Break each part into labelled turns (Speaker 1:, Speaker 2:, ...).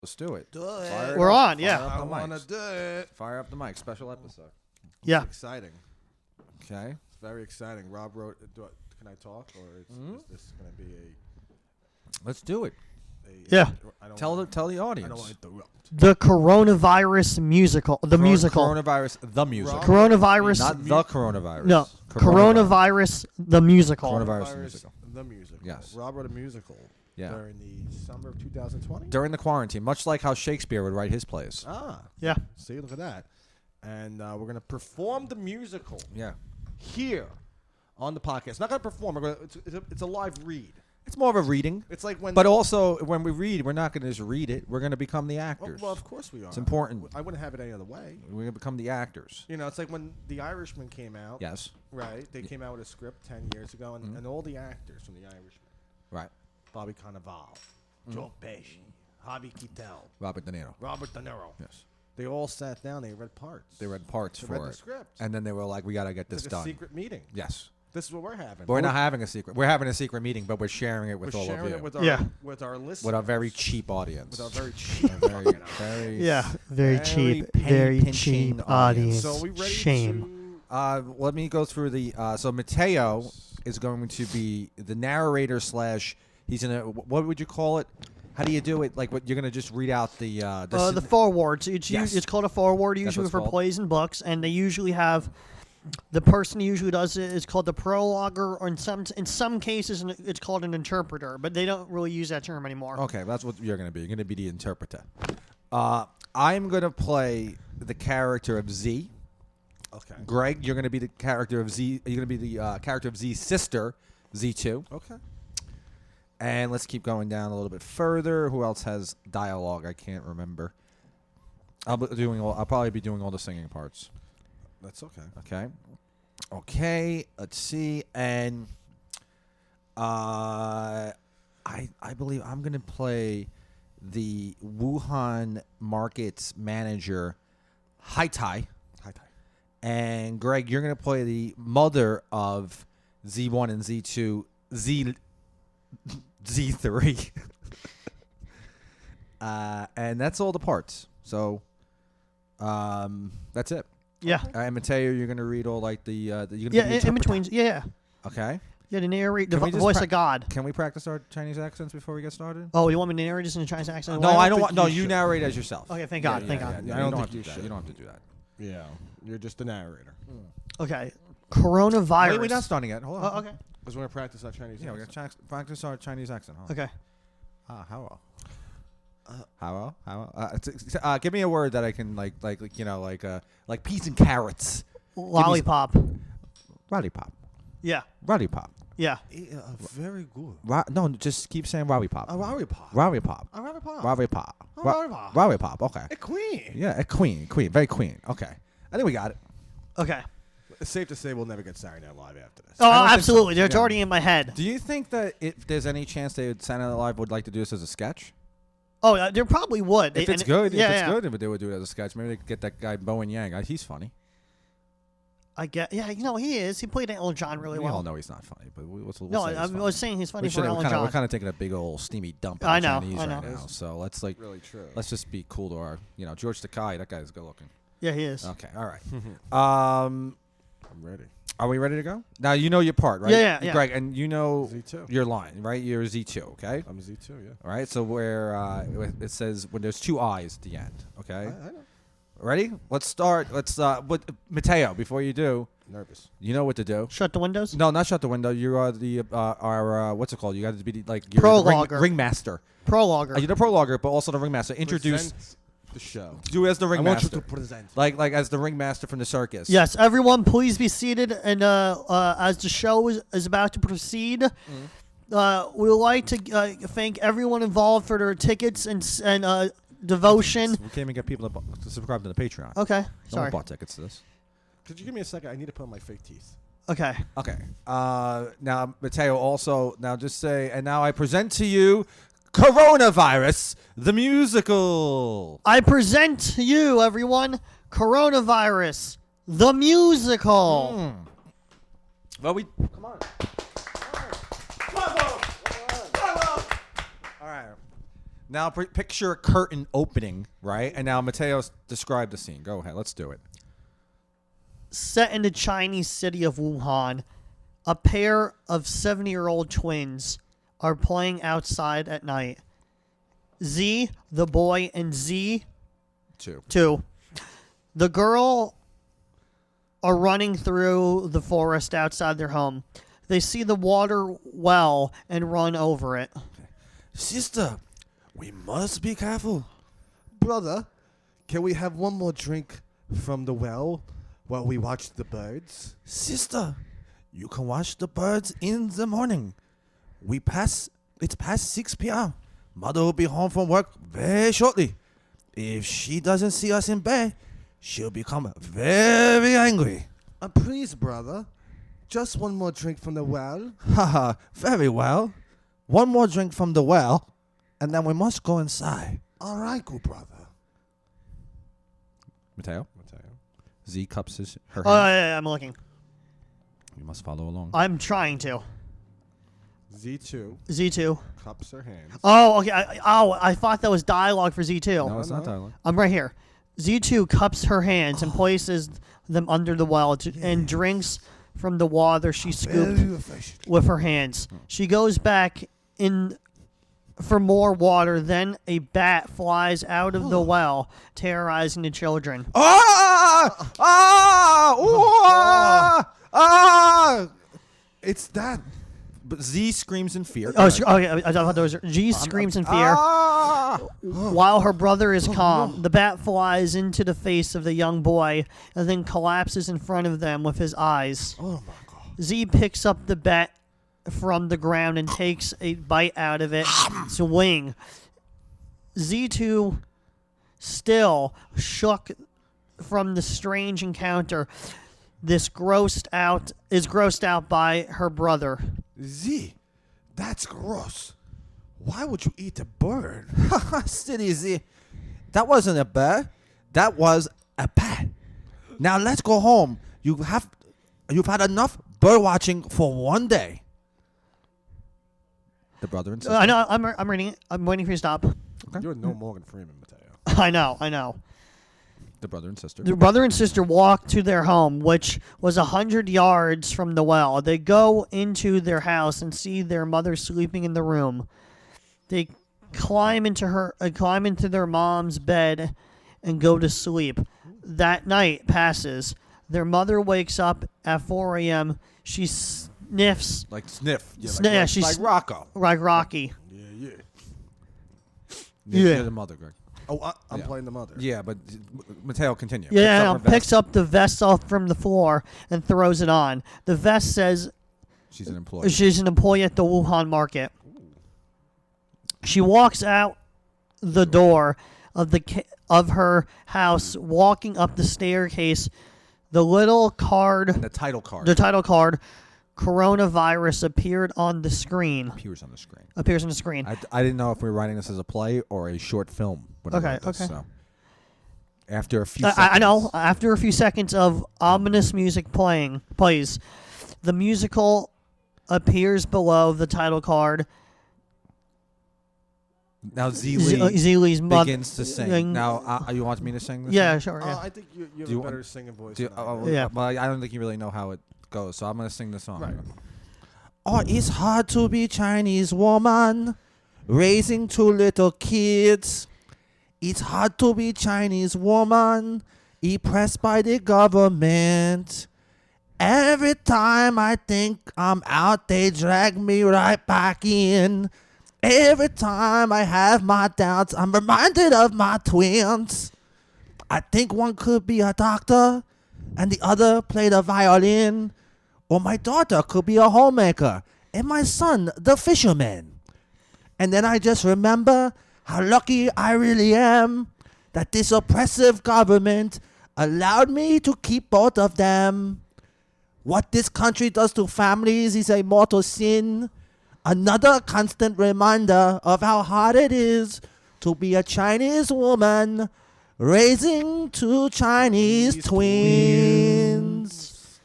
Speaker 1: Let's do it.
Speaker 2: We're on, yeah.
Speaker 3: I want to do it.
Speaker 1: Fire up the mic. Special episode.
Speaker 2: Yeah.
Speaker 3: It's exciting.
Speaker 1: Okay.
Speaker 3: It's very exciting. Rob wrote. Can I talk, or is this going to be
Speaker 1: Let's do it.
Speaker 2: Yeah.
Speaker 1: Tell the
Speaker 3: I
Speaker 1: audience.
Speaker 3: don't want to interrupt.
Speaker 2: The CoronaVirus musical. The musical.
Speaker 1: Coronavirus, the musical.
Speaker 2: Coronavirus.
Speaker 1: Not the coronavirus.
Speaker 2: No. Coronavirus, the musical.
Speaker 1: Coronavirus, the musical.
Speaker 3: The musical.
Speaker 1: Yes.
Speaker 3: Rob wrote a musical.
Speaker 1: Yeah.
Speaker 3: During the summer of 2020.
Speaker 1: During the quarantine, much like how Shakespeare would write his plays.
Speaker 3: Ah.
Speaker 2: Yeah.
Speaker 3: See, look at that. And we're going to perform the musical.
Speaker 1: Yeah.
Speaker 3: Here on the podcast. Not going to perform. It's a live read.
Speaker 1: It's more of a reading.
Speaker 3: It's like when.
Speaker 1: But also, when we read, we're not going to just read it. We're going to become the
Speaker 3: well,
Speaker 1: actors.
Speaker 3: well, of course we are.
Speaker 1: It's important.
Speaker 3: I wouldn't have it any other way.
Speaker 1: We're going to become the actors.
Speaker 3: You know, it's like when The Irishman came out.
Speaker 1: Yes.
Speaker 3: Right. They came out with a script 10 years ago, and all the actors from The Irishman.
Speaker 1: Right.
Speaker 3: Bobby Cannavale, Joe Pesci, Harvey Keitel,
Speaker 1: Robert De Niro.
Speaker 3: Robert De Niro.
Speaker 1: Yes.
Speaker 3: They all sat down. They read parts.
Speaker 1: They read parts
Speaker 3: They
Speaker 1: for
Speaker 3: read the
Speaker 1: it.
Speaker 3: script.
Speaker 1: And then they were like, we got to get this
Speaker 3: It's like
Speaker 1: done.
Speaker 3: a secret meeting.
Speaker 1: Yes.
Speaker 3: This is what we're having.
Speaker 1: But we're not having a secret. We're having a secret meeting, but we're sharing it with
Speaker 3: We're
Speaker 1: all of
Speaker 3: sharing
Speaker 1: you.
Speaker 3: it with our listeners.
Speaker 1: With our very cheap audience.
Speaker 3: With our very cheap.
Speaker 1: very
Speaker 2: Yeah. Very cheap.
Speaker 1: penny
Speaker 2: Very
Speaker 1: pinching
Speaker 2: cheap audience.
Speaker 3: So are we ready
Speaker 2: Shame.
Speaker 1: Let me go through the. So Mateo is going to be the narrator slash. He's in a. What would you call it? How do you do it? Like, what you're gonna just read out the.
Speaker 2: The foreword. It's called a foreword
Speaker 1: That's
Speaker 2: usually
Speaker 1: what it's
Speaker 2: for
Speaker 1: called.
Speaker 2: plays and books, and they usually have. The person who usually does it is called the prologuer, or in some cases it's called an interpreter, but they don't really use that term anymore.
Speaker 1: Okay, that's what you're gonna be. You're gonna be the interpreter. I'm gonna play the character of Z.
Speaker 3: Okay.
Speaker 1: Greg, you're gonna be the character of Z. You're gonna be the character of Z's sister, Z2.
Speaker 3: Okay.
Speaker 1: And let's keep going down a little bit further. Who else has dialogue? I can't remember. I'll probably be doing all the singing parts.
Speaker 3: That's okay.
Speaker 1: Okay. Okay. Let's see. And I believe I'm gonna play the Wuhan markets manager, Hai Tai.
Speaker 3: Hi, Tai.
Speaker 1: And Greg, you're gonna play the mother of Z1 and Z2, Z3. And that's all the parts. So that's it.
Speaker 2: Yeah.
Speaker 1: And Mateo, you're gonna read all like the you're gonna
Speaker 2: Yeah,
Speaker 1: be the
Speaker 2: in between. Yeah.
Speaker 1: Okay.
Speaker 2: Yeah, to narrate the
Speaker 1: Can we just
Speaker 2: voice of God.
Speaker 1: Can we practice our Chinese accents before we get started?
Speaker 2: Oh, you want me to narrate this in a Chinese accent?
Speaker 1: No,
Speaker 2: Well,
Speaker 1: I don't want.
Speaker 3: think
Speaker 1: No,
Speaker 3: you
Speaker 1: you
Speaker 3: should.
Speaker 1: narrate as yourself.
Speaker 2: Okay, thank God. Thank God.
Speaker 1: I
Speaker 3: you
Speaker 1: don't
Speaker 3: don't
Speaker 1: have
Speaker 3: think
Speaker 1: to
Speaker 3: you
Speaker 1: do that.
Speaker 3: should.
Speaker 1: You don't have to do that.
Speaker 3: Yeah. You're just the narrator.
Speaker 2: Okay. Coronavirus.
Speaker 1: Wait, we're not starting yet. Hold on.
Speaker 2: Oh, okay.
Speaker 3: Because we're going to practice our Chinese.
Speaker 1: Yeah, we're gonna practice our Chinese accent. Hold on.
Speaker 2: Okay.
Speaker 1: How? Give me a word that I can like peas and carrots.
Speaker 2: Lollipop.
Speaker 1: Lollipop.
Speaker 2: Yeah.
Speaker 1: Lollipop.
Speaker 2: Yeah.
Speaker 3: Very good.
Speaker 1: No, just keep saying lollipop.
Speaker 3: A lollipop.
Speaker 1: Lollipop.
Speaker 3: A lollipop.
Speaker 1: Lollipop.
Speaker 3: A lollipop.
Speaker 1: Lollipop. Okay.
Speaker 3: A queen.
Speaker 1: Yeah, a queen, very queen. Okay, I think we got it.
Speaker 2: Okay.
Speaker 3: It's safe to say we'll never get Saturday Night Live after this.
Speaker 2: Oh,
Speaker 1: don't think so.
Speaker 2: absolutely. It's
Speaker 1: Yeah.
Speaker 2: already in my head.
Speaker 1: Do you think that if there's any chance Saturday Night Live would like to do this as a sketch?
Speaker 2: Oh, there probably would.
Speaker 1: If it's
Speaker 2: And-
Speaker 1: good,
Speaker 2: yeah,
Speaker 1: if it's
Speaker 2: yeah.
Speaker 1: good, if they would do it as a sketch, maybe they could get that guy Bowen Yang. He's funny.
Speaker 2: I get. Yeah, he is. He played Elton John really
Speaker 1: We
Speaker 2: well.
Speaker 1: all know he's not funny, but we'll
Speaker 2: No,
Speaker 1: say he's
Speaker 2: I
Speaker 1: funny.
Speaker 2: was saying he's funny for
Speaker 1: We're
Speaker 2: Elton John.
Speaker 1: kind of taking a big old steamy dump
Speaker 2: I
Speaker 1: on the
Speaker 2: know,
Speaker 1: Chinese
Speaker 2: I
Speaker 1: right
Speaker 2: know.
Speaker 1: now. So let's
Speaker 3: Really true.
Speaker 1: let's just be cool to our George Takei. That guy's good looking.
Speaker 2: Yeah, he is.
Speaker 1: Okay, all right.
Speaker 3: I'm ready.
Speaker 1: Are we ready to go? Now you know your part, right?
Speaker 2: Yeah.
Speaker 1: Greg, and you know
Speaker 3: Z2.
Speaker 1: your line, right? You're Z2, okay?
Speaker 3: I'm Z2, yeah.
Speaker 1: All right. So where it says when there's two eyes at the end, okay?
Speaker 3: I know.
Speaker 1: Ready? Let's start. Let's with Mateo. Before you do,
Speaker 3: Nervous.
Speaker 1: you know what to do.
Speaker 2: Shut the windows.
Speaker 1: No, not shut the window. You are the our what's it called? You got to be like you're the
Speaker 2: Prologuer.
Speaker 1: ringmaster.
Speaker 2: Prologuer.
Speaker 1: You're the prologuer, but also the ringmaster. Introduce.
Speaker 3: Present the show.
Speaker 1: Do as the
Speaker 3: I want you
Speaker 1: ringmaster.
Speaker 3: to present.
Speaker 1: Like as the ringmaster from the circus.
Speaker 2: Yes, everyone, please be seated. And as the show is about to proceed, we would like to thank everyone involved for their tickets and devotion.
Speaker 1: We can't even get people to subscribe to the Patreon.
Speaker 2: Okay,
Speaker 1: No
Speaker 2: sorry.
Speaker 1: one bought tickets to this.
Speaker 3: Could you give me a second? I need to put on my fake teeth.
Speaker 2: Okay.
Speaker 1: Okay. Now, Mateo, also, now just say, and now I present to you CoronaVirus, the musical.
Speaker 2: I present to you, everyone, CoronaVirus, the musical.
Speaker 1: Well, come on. All right. Now picture a curtain opening, right? And now Mateo describe the scene. Go ahead. Let's do it.
Speaker 2: Set in the Chinese city of Wuhan, a pair of 70-year-old twins are playing outside at night. Z, the boy, and Z, two. The girl are running through the forest outside their home. They see the water well and run over it.
Speaker 3: Sister, we must be careful. Brother, can we have one more drink from the well while we watch the birds?
Speaker 1: Sister, you can watch the birds in the morning. It's past 6 p.m. Mother will be home from work very shortly. If she doesn't see us in bed, she'll become very angry.
Speaker 3: Please, brother. Just one more drink from the well.
Speaker 1: Haha, very well. One more drink from the well, and then we must go inside.
Speaker 3: All right, good brother.
Speaker 1: Mateo? Z cups her
Speaker 2: Oh,
Speaker 1: hand.
Speaker 2: yeah, I'm looking.
Speaker 1: You must follow along.
Speaker 2: I'm trying to.
Speaker 3: Z2
Speaker 2: Z2.
Speaker 3: cups her hands.
Speaker 2: Oh, okay. I thought that was dialogue for Z2.
Speaker 1: No, it's not dialogue.
Speaker 2: I'm right here. Z2 cups her hands and places them under the well and drinks from the water she scooped with her hands. She goes back in for more water. Then a bat flies out of the well, terrorizing the children.
Speaker 3: It's that.
Speaker 1: But Z screams in fear.
Speaker 2: Oh, yeah, I thought there was. G screams in fear. While her brother is calm, the bat flies into the face of the young boy and then collapses in front of them with his eyes.
Speaker 3: Oh my God.
Speaker 2: Z picks up the bat from the ground and takes a bite out of its wing. Z2, still shook from the strange encounter, is grossed out by her brother.
Speaker 3: Z, that's gross. Why would you eat a bird?
Speaker 1: Silly Z. That wasn't a bird. That was a bat. Now let's go home. You've had enough bird watching for one day. The brother and sister.
Speaker 2: I know. I'm reading it. I'm waiting for you to stop.
Speaker 1: Okay.
Speaker 3: You're no Morgan Freeman, Mateo.
Speaker 2: I know.
Speaker 1: The brother and sister.
Speaker 2: The brother and sister walk to their home, which was 100 yards from the well. They go into their house and see their mother sleeping in the room. They climb into their mom's bed and go to sleep. That night passes. Their mother wakes up at 4 a.m. She sniffs
Speaker 1: Like sniff.
Speaker 2: Yeah, she's
Speaker 1: like Rocco.
Speaker 2: like Rocky.
Speaker 3: Yeah.
Speaker 1: You're the mother, Greg.
Speaker 3: Oh, I'm
Speaker 1: Yeah.
Speaker 3: playing the mother.
Speaker 1: Yeah, but Mateo, continue.
Speaker 2: Picks up the vest off from the floor and throws it on. The vest says
Speaker 1: She's an employee.
Speaker 2: she's an employee at the Wuhan market. She walks out the door of her house, walking up the staircase. The title card, CoronaVirus, appeared on the screen.
Speaker 1: Appears on the screen.
Speaker 2: I
Speaker 1: didn't know if we were writing this as a play or a short film. when I
Speaker 2: Okay,
Speaker 1: wrote this,
Speaker 2: okay.
Speaker 1: So. After a few seconds.
Speaker 2: I know. After a few seconds of ominous music plays, the musical appears below the title card.
Speaker 1: Now Zelee
Speaker 2: Zeele's mother
Speaker 1: begins to sing. Now, you want me to sing this?
Speaker 2: Yeah,
Speaker 1: song?
Speaker 2: sure. Yeah.
Speaker 3: I think you have
Speaker 1: Do you
Speaker 3: a better
Speaker 1: want-
Speaker 3: singing voice.
Speaker 1: Do you-
Speaker 3: than I do.
Speaker 2: Yeah.
Speaker 1: Well, I don't think you really know how it goes, so I'm going to sing the song.
Speaker 3: Right.
Speaker 1: Oh, it's hard to be Chinese woman raising two little kids. It's hard to be Chinese woman oppressed by the government. Every time I think I'm out, they drag me right back in. Every time I have my doubts, I'm reminded of my twins. I think one could be a doctor and the other play the violin. Or my daughter could be a homemaker and my son the fisherman. And then I just remember how lucky I really am that this oppressive government allowed me to keep both of them. What this country does to families is a mortal sin. Another constant reminder of how hard it is to be a Chinese woman raising two Chinese twins.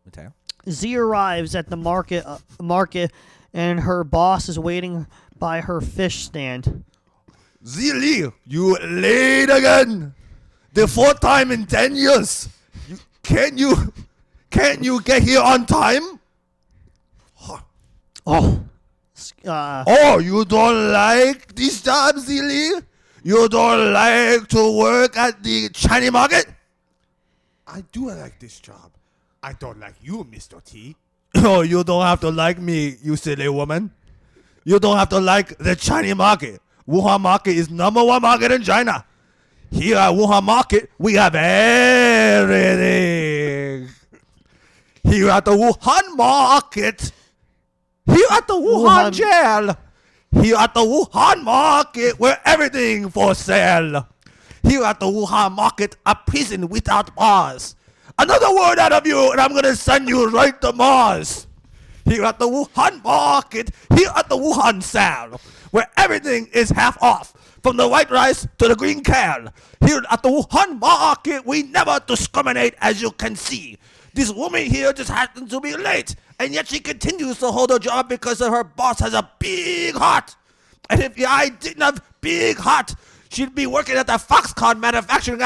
Speaker 1: Mateo?
Speaker 2: Z arrives at the market, and her boss is waiting by her fish stand.
Speaker 3: Zili, you late again. The fourth time in 10 years. Can't you get here on time?
Speaker 2: Oh.
Speaker 3: Oh, you don't like this job, Zili? You don't like to work at the Chinese market? I do like this job. I don't like you, Mr. T. Oh, you don't have to like me, you silly woman. You don't have to like the Chinese market. Wuhan market is #1 market in China. Here at Wuhan market, we have everything. Here at the Wuhan market. Here at the Wuhan jail. Here at the Wuhan market, where everything for sale. Here at the Wuhan market, a prison without bars. Another word out of you, and I'm gonna send you right to Mars. Here at the Wuhan market, here at the Wuhan sale, where everything is half off, from the white rice to the green kale. Here at the Wuhan market, we never discriminate, as you can see. This woman here just happens to be late, and yet she continues to hold her job because her boss has a big heart. And if I didn't have big heart, she'd be working at the Foxconn manufacturing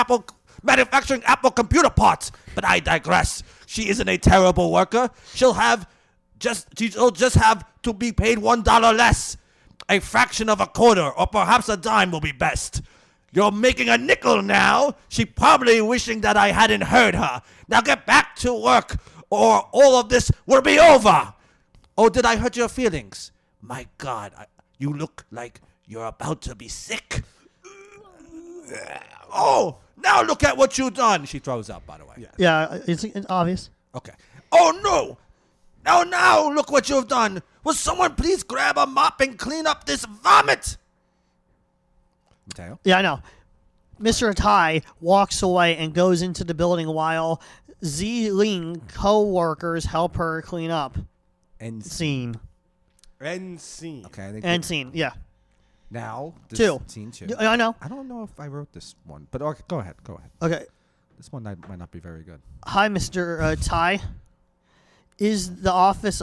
Speaker 3: Apple computer parts. But I digress. She isn't a terrible worker. She'll just have to be paid $1 less. A fraction of a quarter, or perhaps a dime will be best. You're making a nickel now. She probably wishing that I hadn't heard her. Now get back to work, or all of this will be over. Oh, did I hurt your feelings? My God, you look like you're about to be sick. Oh, now look at what you've done. She throws up, by the way.
Speaker 2: Yeah, it's obvious.
Speaker 3: Okay. Oh, no. Now, look what you've done. Will someone please grab a mop and clean up this vomit? Mateo?
Speaker 2: Yeah, I know. Mr. Tai walks away and goes into the building while Ling co-workers help her clean up.
Speaker 1: End
Speaker 2: Scene.
Speaker 3: End scene.
Speaker 1: Okay, I think
Speaker 2: End scene, yeah.
Speaker 1: now this
Speaker 2: Two.
Speaker 1: Scene 2.
Speaker 2: I know.
Speaker 1: I don't know if I wrote this one, but okay, go ahead.
Speaker 2: Okay.
Speaker 1: This one might not be very good.
Speaker 2: Hi, Mr. Tai. Is the office...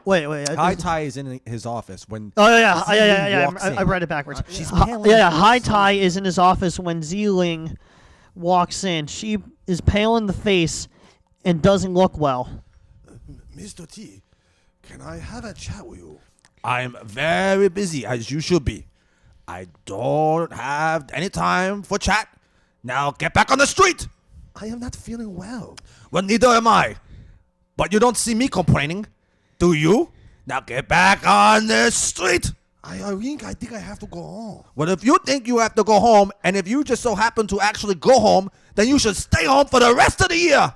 Speaker 2: Wait.
Speaker 1: Hai Tai is in his office when.
Speaker 2: Oh yeah.
Speaker 1: walks in.
Speaker 2: I read it backwards.
Speaker 1: She's
Speaker 2: Hi-
Speaker 1: pale.
Speaker 2: yeah. Hai Tai is in his office when Ling walks in. She is pale in the face and doesn't look well.
Speaker 3: Mr. T, can I have a chat with you?
Speaker 1: I'm very busy, as you should be. I don't have any time for chat. Now get back on the street.
Speaker 3: I am not feeling well.
Speaker 1: Well, neither am I. But you don't see me complaining, do you? Now get back on the street.
Speaker 3: I think I have to go home.
Speaker 1: Well, if you think you have to go home, and if you just so happen to actually go home, then you should stay home for the rest of the year.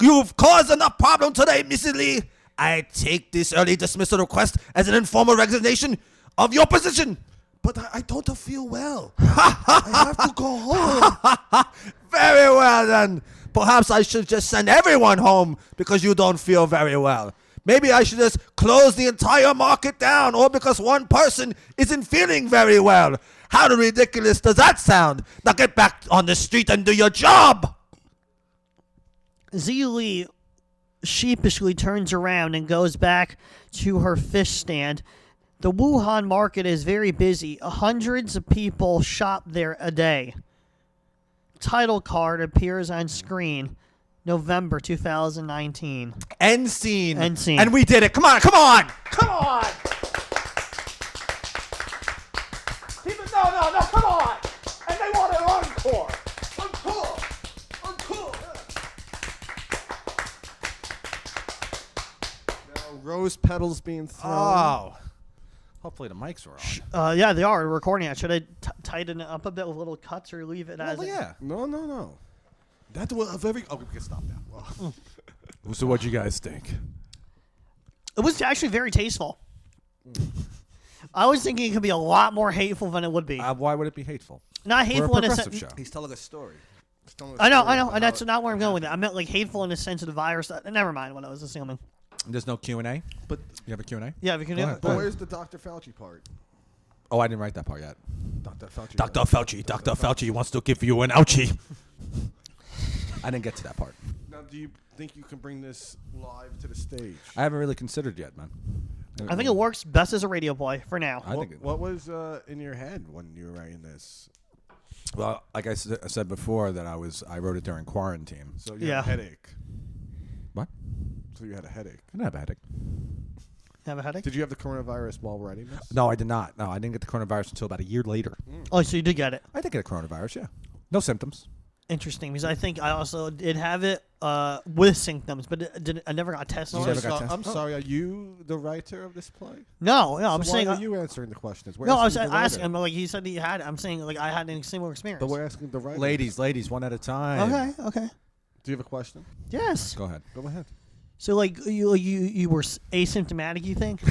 Speaker 1: You've caused enough problem today, Mrs. Lee. I take this early dismissal request as an informal resignation of your position.
Speaker 3: But I don't feel well. I have to go home.
Speaker 1: Very well, then. Perhaps I should just send everyone home because you don't feel very well. Maybe I should just close the entire market down, or because one person isn't feeling very well. How ridiculous does that sound? Now get back on the street and do your job.
Speaker 2: Li sheepishly turns around and goes back to her fish stand. The Wuhan market is very busy. Hundreds of people shop there a day. Title card appears on screen. November 2019.
Speaker 1: End scene.
Speaker 2: End scene.
Speaker 1: And we did it. Come on. People, no. Come on. And they want an encore.
Speaker 3: Now, rose petals being thrown.
Speaker 1: Oh. Hopefully the mics are on.
Speaker 2: Yeah, they are recording it. Should I tighten it up a bit with little cuts or leave it as
Speaker 1: Well, yeah.
Speaker 3: No. That was a very... Oh, we can stop now. Well.
Speaker 1: So what you guys think?
Speaker 2: It was actually very tasteful. I was thinking it could be a lot more hateful than it would be.
Speaker 1: Why would it be hateful?
Speaker 2: Not
Speaker 1: We're a
Speaker 2: hateful in a
Speaker 1: progressive
Speaker 2: sense.
Speaker 1: show.
Speaker 3: He's telling a story.
Speaker 2: I know, and that's not where I'm going with it. I meant like hateful in the sense of the virus. Never mind what I was assuming.
Speaker 1: There's no Q&A?
Speaker 3: But
Speaker 1: You have a Q&A?
Speaker 2: Yeah, we can do
Speaker 1: ahead.
Speaker 2: it.
Speaker 3: but where's the Dr. Fauci part?
Speaker 1: Oh, I didn't write that part yet.
Speaker 3: Dr. Fauci.
Speaker 1: Dr. Fauci wants to give you an ouchie. I didn't get to that part.
Speaker 3: Now, do you think you can bring this live to the stage?
Speaker 1: I haven't really considered yet, man.
Speaker 2: I think it works best as a radio play for now.
Speaker 3: I think
Speaker 4: What was in your head when you were writing this?
Speaker 3: Well, like I said before, that I wrote it during quarantine.
Speaker 4: So you
Speaker 2: Yeah.
Speaker 4: had a headache.
Speaker 3: What?
Speaker 4: So you had a headache.
Speaker 3: I didn't have a headache.
Speaker 2: Have a headache?
Speaker 4: Did you have the coronavirus while writing this?
Speaker 3: No, I did not. No, I didn't get the coronavirus until about a year later.
Speaker 2: Oh, so you did get it.
Speaker 3: I did get a coronavirus, yeah. No symptoms.
Speaker 2: Interesting, because I think I also did have it with symptoms, but I never got tested.
Speaker 3: You
Speaker 4: I'm,
Speaker 3: never got
Speaker 4: I'm
Speaker 3: tested?
Speaker 4: sorry. Are you the writer of this play?
Speaker 2: No, I'm
Speaker 4: So
Speaker 2: saying.
Speaker 4: why are you answering the questions? We're
Speaker 2: No, I was
Speaker 4: asking the
Speaker 2: asking
Speaker 4: writer.
Speaker 2: him, like he said he had it. I'm saying, like, I had a similar experience.
Speaker 4: But we're asking the writer.
Speaker 3: Ladies, one at a time.
Speaker 2: Okay.
Speaker 4: Do you have a question?
Speaker 2: Yes.
Speaker 3: Go ahead.
Speaker 4: Go ahead.
Speaker 2: So, like, you were asymptomatic, you think?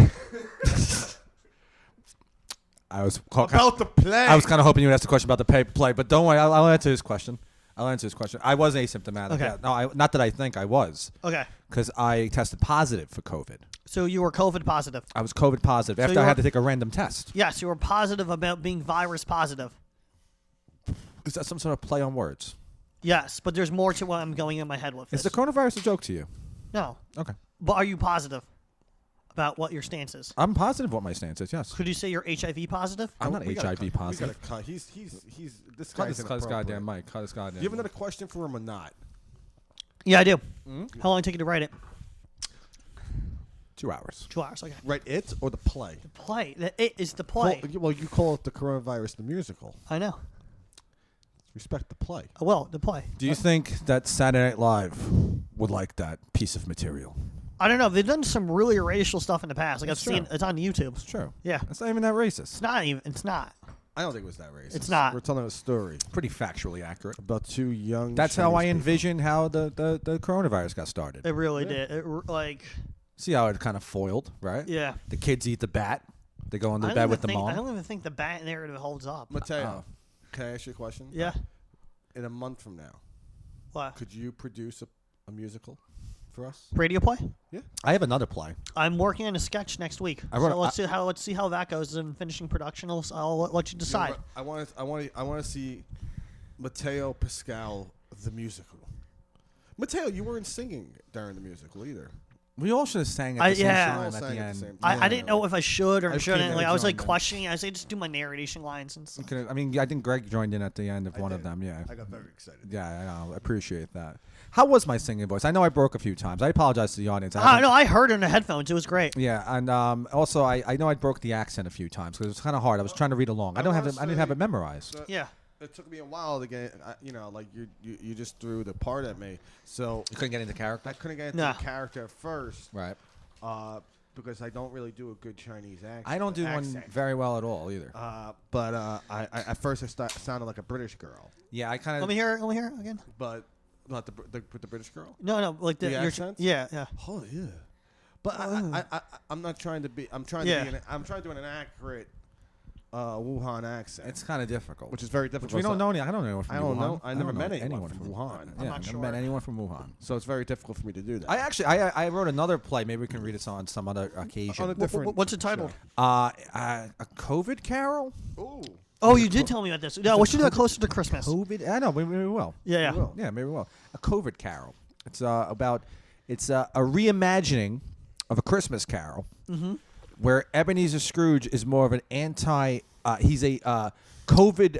Speaker 3: I was
Speaker 4: About the play.
Speaker 3: I was kind of hoping you would ask the question about the play, but don't worry. I'll answer his question. I was asymptomatic.
Speaker 2: Okay.
Speaker 3: Yeah. No, not that I think I was,
Speaker 2: Okay.
Speaker 3: because I tested positive for COVID.
Speaker 2: So you were COVID positive.
Speaker 3: I was COVID positive after
Speaker 2: you
Speaker 3: I had
Speaker 2: were-
Speaker 3: to take a random test.
Speaker 2: Yes, you were positive about being virus positive.
Speaker 3: Is that some sort of play on words?
Speaker 2: Yes, but there's more to what I'm going in my head with
Speaker 3: Is
Speaker 2: this.
Speaker 3: the coronavirus a joke to you?
Speaker 2: No.
Speaker 3: Okay.
Speaker 2: But are you positive about what your stance is?
Speaker 3: I'm positive what my stance is, yes.
Speaker 2: Could you say you're HIV positive?
Speaker 3: I'm not
Speaker 4: We gotta
Speaker 3: HIV
Speaker 4: cut.
Speaker 3: positive.
Speaker 4: We gotta cut. He's this
Speaker 3: Cut
Speaker 4: guy's
Speaker 3: his
Speaker 4: inappropriate.
Speaker 3: goddamn mic. Cut his goddamn
Speaker 4: Do you have
Speaker 3: mic.
Speaker 4: another question for him or not?
Speaker 2: Yeah, I do. How long did it take you to write it?
Speaker 3: 2 hours.
Speaker 2: 2 hours. Okay.
Speaker 4: Write it or the play?
Speaker 2: Play. It is the play.
Speaker 4: Well, you call it the coronavirus the musical.
Speaker 2: I know.
Speaker 4: Respect the play.
Speaker 2: Well, the play.
Speaker 3: Do you think that Saturday Night Live would like that piece of material?
Speaker 2: I don't know. They've done some really racial stuff in the past. Like
Speaker 3: That's
Speaker 2: I've seen,
Speaker 3: true.
Speaker 2: it's on YouTube.
Speaker 3: It's true.
Speaker 2: Yeah.
Speaker 3: It's not even that racist.
Speaker 2: It's not even. It's not.
Speaker 4: I don't think it was that racist.
Speaker 2: It's not.
Speaker 4: We're telling a story
Speaker 3: Pretty factually accurate.
Speaker 4: about two young.
Speaker 3: That's how I
Speaker 4: Chinese people.
Speaker 3: envision how the coronavirus got started.
Speaker 2: It really did. Like,
Speaker 3: See how it kind of foiled, right?
Speaker 2: yeah.
Speaker 3: The kids eat the bat. They go into
Speaker 2: I don't
Speaker 3: bed
Speaker 2: even
Speaker 3: with the
Speaker 2: think-
Speaker 3: mom.
Speaker 2: I don't even think the bat narrative holds up.
Speaker 4: Mateo, can I ask you a question?
Speaker 2: Yeah.
Speaker 4: In a month from now,
Speaker 2: What?
Speaker 4: could you produce a musical for us?
Speaker 2: Radio play?
Speaker 3: I have another play.
Speaker 2: I'm working on a sketch next week.
Speaker 3: I wrote-
Speaker 2: So let's see how that goes in finishing production. I'll let you decide.
Speaker 4: I want to see Mateo Pascal the musical. Mateo, you weren't singing during the musical either.
Speaker 3: We all should have sang
Speaker 2: I-
Speaker 3: at the same
Speaker 2: yeah.
Speaker 3: time
Speaker 4: We all
Speaker 3: at
Speaker 4: sang
Speaker 3: the
Speaker 4: at the
Speaker 3: end.
Speaker 4: same
Speaker 2: I didn't know if I should or
Speaker 4: I
Speaker 2: shouldn't.
Speaker 4: came
Speaker 2: Like
Speaker 4: in
Speaker 2: I was like
Speaker 3: joined in.
Speaker 2: questioning. I say just do my narration lines and stuff.
Speaker 3: I mean, I think Greg joined in at the end of
Speaker 4: I
Speaker 3: one of
Speaker 4: did.
Speaker 3: them. Yeah.
Speaker 4: I got very excited.
Speaker 3: Yeah, I know. I appreciate that. How was my singing voice? I know I broke a few times. I apologize to the audience.
Speaker 2: No, I heard it in the headphones. It was great.
Speaker 3: Yeah, and also I know I broke the accent a few times because it was kind of hard. I was trying to read along. I didn't have it memorized.
Speaker 2: Yeah.
Speaker 4: It took me a while to get, like you just threw the part at me, so
Speaker 3: You couldn't get into character.
Speaker 4: I couldn't get into
Speaker 2: No.
Speaker 4: the character at first,
Speaker 3: Right.
Speaker 4: because I don't really do a good Chinese accent.
Speaker 3: I don't do one
Speaker 4: accent.
Speaker 3: very well at all either.
Speaker 4: But I at first I sounded like a British girl,
Speaker 3: Yeah, I kind
Speaker 2: Let
Speaker 3: of.
Speaker 2: me hear it again.
Speaker 4: but not with the British girl.
Speaker 2: No, like
Speaker 4: The
Speaker 2: your
Speaker 4: accents?
Speaker 2: Yeah, yeah.
Speaker 4: Oh yeah, but I'm not trying to be. I'm trying
Speaker 2: Yeah.
Speaker 4: to be. I'm trying to do an accurate Wuhan accent,
Speaker 3: It's kind of difficult.
Speaker 4: which is very difficult.
Speaker 3: we don't
Speaker 4: So-
Speaker 3: know any. I don't know anyone from
Speaker 4: I don't
Speaker 3: Wuhan.
Speaker 4: know. I never
Speaker 3: don't
Speaker 4: met
Speaker 3: know
Speaker 4: anyone from Wuhan.
Speaker 2: I'm
Speaker 3: Yeah,
Speaker 2: not
Speaker 3: never
Speaker 2: sure.
Speaker 3: met anyone from Wuhan.
Speaker 4: So it's very difficult for me to do that.
Speaker 3: I actually, I wrote another play. Maybe we can read it on some other occasion.
Speaker 4: On a different
Speaker 2: What's it titled?
Speaker 4: show.
Speaker 3: A COVID carol.
Speaker 4: Ooh.
Speaker 2: Oh, you did tell me about this. No, we should do that closer to Christmas.
Speaker 3: COVID. I know. Maybe we will.
Speaker 2: Yeah, yeah.
Speaker 4: We will.
Speaker 3: Yeah, maybe we will. A COVID carol. It's It's a reimagining of A Christmas Carol, where Ebenezer Scrooge is more of an anti. He's a COVID.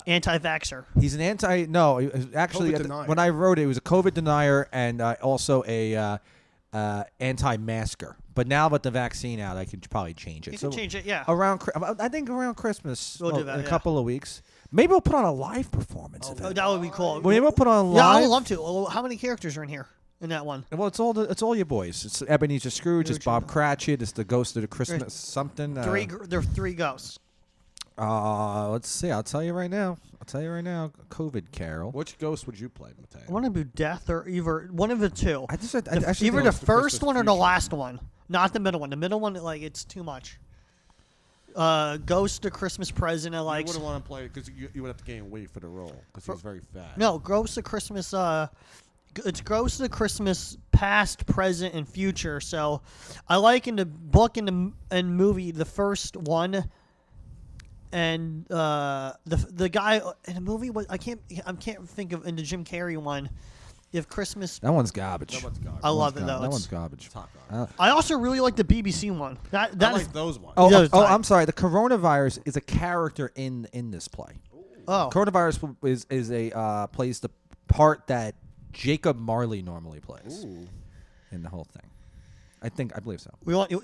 Speaker 2: Anti-vaxxer.
Speaker 3: He's an anti. No, actually,
Speaker 4: COVID denier.
Speaker 3: when I wrote it, it was a COVID denier and also a anti-masker. But now with the vaccine out, I could probably change it.
Speaker 2: You can change it, yeah.
Speaker 3: I think around Christmas,
Speaker 2: We'll do that,
Speaker 3: in a
Speaker 2: yeah.
Speaker 3: couple of weeks. Maybe we'll put on a live performance of
Speaker 2: Oh,
Speaker 3: it.
Speaker 2: that would be cool.
Speaker 3: Maybe we'll put on
Speaker 2: Yeah, I
Speaker 3: live.
Speaker 2: would love to. Well, how many characters are in here in that one?
Speaker 3: Well, it's all your boys. It's Ebenezer Scrooge. It's Bob Cratchit. It's the Ghost of the Christmas
Speaker 2: There's
Speaker 3: something.
Speaker 2: There are 3 ghosts.
Speaker 3: Let's see. I'll tell you right now. COVID Carol.
Speaker 4: Which ghost would you play, Mateo?
Speaker 2: I want to do death or either one of the two.
Speaker 3: I
Speaker 2: The-
Speaker 3: actually
Speaker 2: either
Speaker 3: think
Speaker 2: the
Speaker 4: the
Speaker 2: first
Speaker 4: Christmas
Speaker 2: one or the
Speaker 4: future.
Speaker 2: last one, not the middle one. The middle one, like it's too much. Ghost of Christmas Present, I
Speaker 4: You
Speaker 2: like.
Speaker 4: wouldn't want to play because you would have to gain weight for the role because he's very fat.
Speaker 2: No, Ghost of Christmas. It's Ghost of Christmas past, present, and future. So, I like in the book and movie the first one, and the guy in the movie was I can't think of in the Jim Carrey one. if Christmas.
Speaker 1: That one's garbage.
Speaker 4: That one's garbage.
Speaker 2: I love it though.
Speaker 1: That
Speaker 2: It's-
Speaker 1: one's garbage.
Speaker 4: It's hot garbage.
Speaker 2: I also really like the BBC one. That
Speaker 4: I
Speaker 2: is.
Speaker 4: like those ones.
Speaker 1: Oh,
Speaker 2: Those type.
Speaker 1: I'm sorry. The coronavirus is a character in this play.
Speaker 2: Oh.
Speaker 1: Coronavirus is a plays the part that Jacob Marley normally plays
Speaker 4: Ooh.
Speaker 1: in the whole thing. I believe so.
Speaker 2: We want. I'm